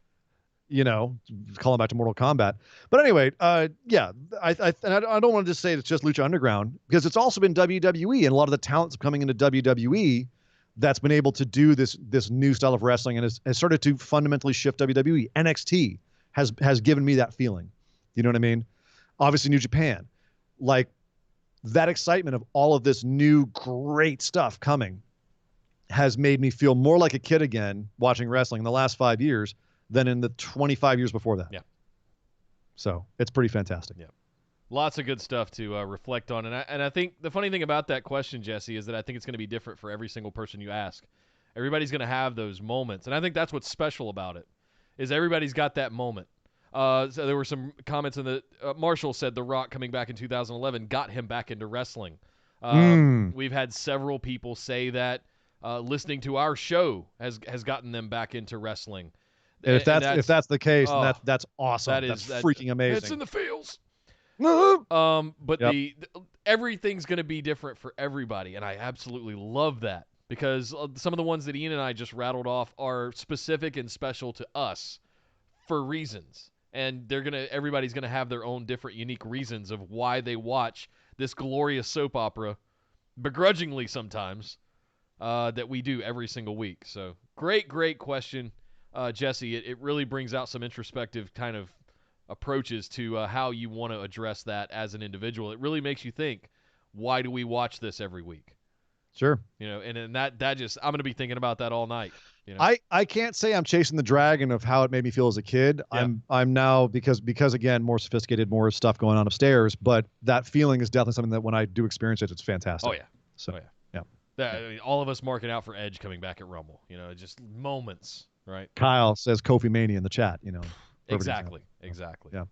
You know, calling back to Mortal Kombat. But anyway, I don't want to just say it's just Lucha Underground, because it's also been WWE, and a lot of the talents coming into WWE that's been able to do this new style of wrestling and has started to fundamentally shift WWE. NXT has given me that feeling. You know what I mean? Obviously New Japan. Like, that excitement of all of this new great stuff coming has made me feel more like a kid again watching wrestling in the last 5 years than in the 25 years before that. Yeah. So it's pretty fantastic. Yeah. Lots of good stuff to reflect on. And I think the funny thing about that question, Jesse, is that I think it's going to be different for every single person you ask. Everybody's going to have those moments. And I think that's what's special about it, is everybody's got that moment. So there were some comments in the Marshall said The Rock coming back in 2011 got him back into wrestling. We've had several people say that listening to our show has gotten them back into wrestling. And if that's the case, then that's awesome. That's freaking amazing. It's in the fields. But Yep. everything's going to be different for everybody, and I absolutely love that because some of the ones that Ian and I just rattled off are specific and special to us for reasons, and everybody's gonna have their own different, unique reasons of why they watch this glorious soap opera, begrudgingly sometimes, that we do every single week. So great question, Jesse. It really brings out some introspective kind of approaches to how you want to address that as an individual. It really makes you think, why do we watch this every week? Sure. And that just, I'm going to be thinking about that all night. I can't say I'm chasing the dragon of how it made me feel as a kid. Yeah. I'm now, because again, more sophisticated, more stuff going on upstairs, but that feeling is definitely something that when I do experience it, it's fantastic. Oh yeah. So yeah. I mean, all of us marking out for Edge coming back at Rumble, just moments, right? Kyle says Kofi Mania in the chat, Exactly. Yeah.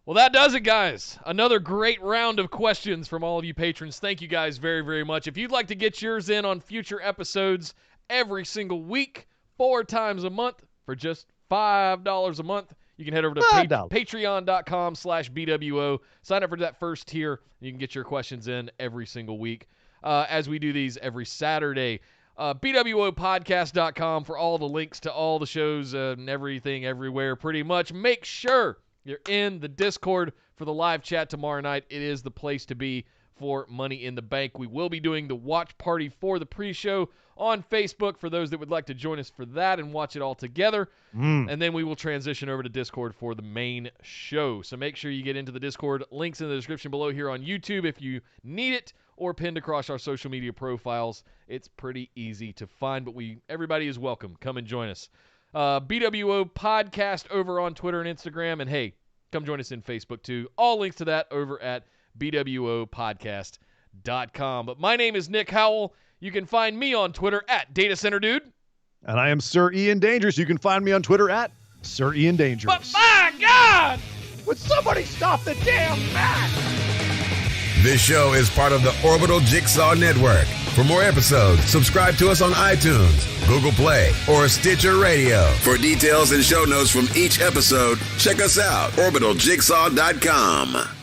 Well, that does it, guys. Another great round of questions from all of you patrons. Thank you guys very, very much. If you'd like to get yours in on future episodes every single week, 4 times a month for just $5 a month, you can head over to patreon.com/BWO. Sign up for that first tier. You can get your questions in every single week as we do these every Saturday. BWOpodcast.com for all the links to all the shows and everything everywhere pretty much. Make sure you're in the Discord for the live chat tomorrow night. It is the place to be for Money in the Bank. We will be doing the watch party for the pre-show on Facebook for those that would like to join us for that and watch it all together. And then we will transition over to Discord for the main show. So make sure you get into the Discord. Links in the description below here on YouTube if you need it, or pinned across our social media profiles. It's pretty easy to find, but everybody is welcome. Come and join us. BWO Podcast over on Twitter and Instagram. And hey, come join us in Facebook too. All links to that over at BWOpodcast.com. But my name is Nick Howell. You can find me on Twitter at DataCenterDude. And I am Sir Ian Dangerous. You can find me on Twitter at Sir Ian Dangerous. But my God! Would somebody stop the damn match? This show is part of the Orbital Jigsaw Network. For more episodes, subscribe to us on iTunes, Google Play, or Stitcher Radio. For details and show notes from each episode, check us out, orbitaljigsaw.com.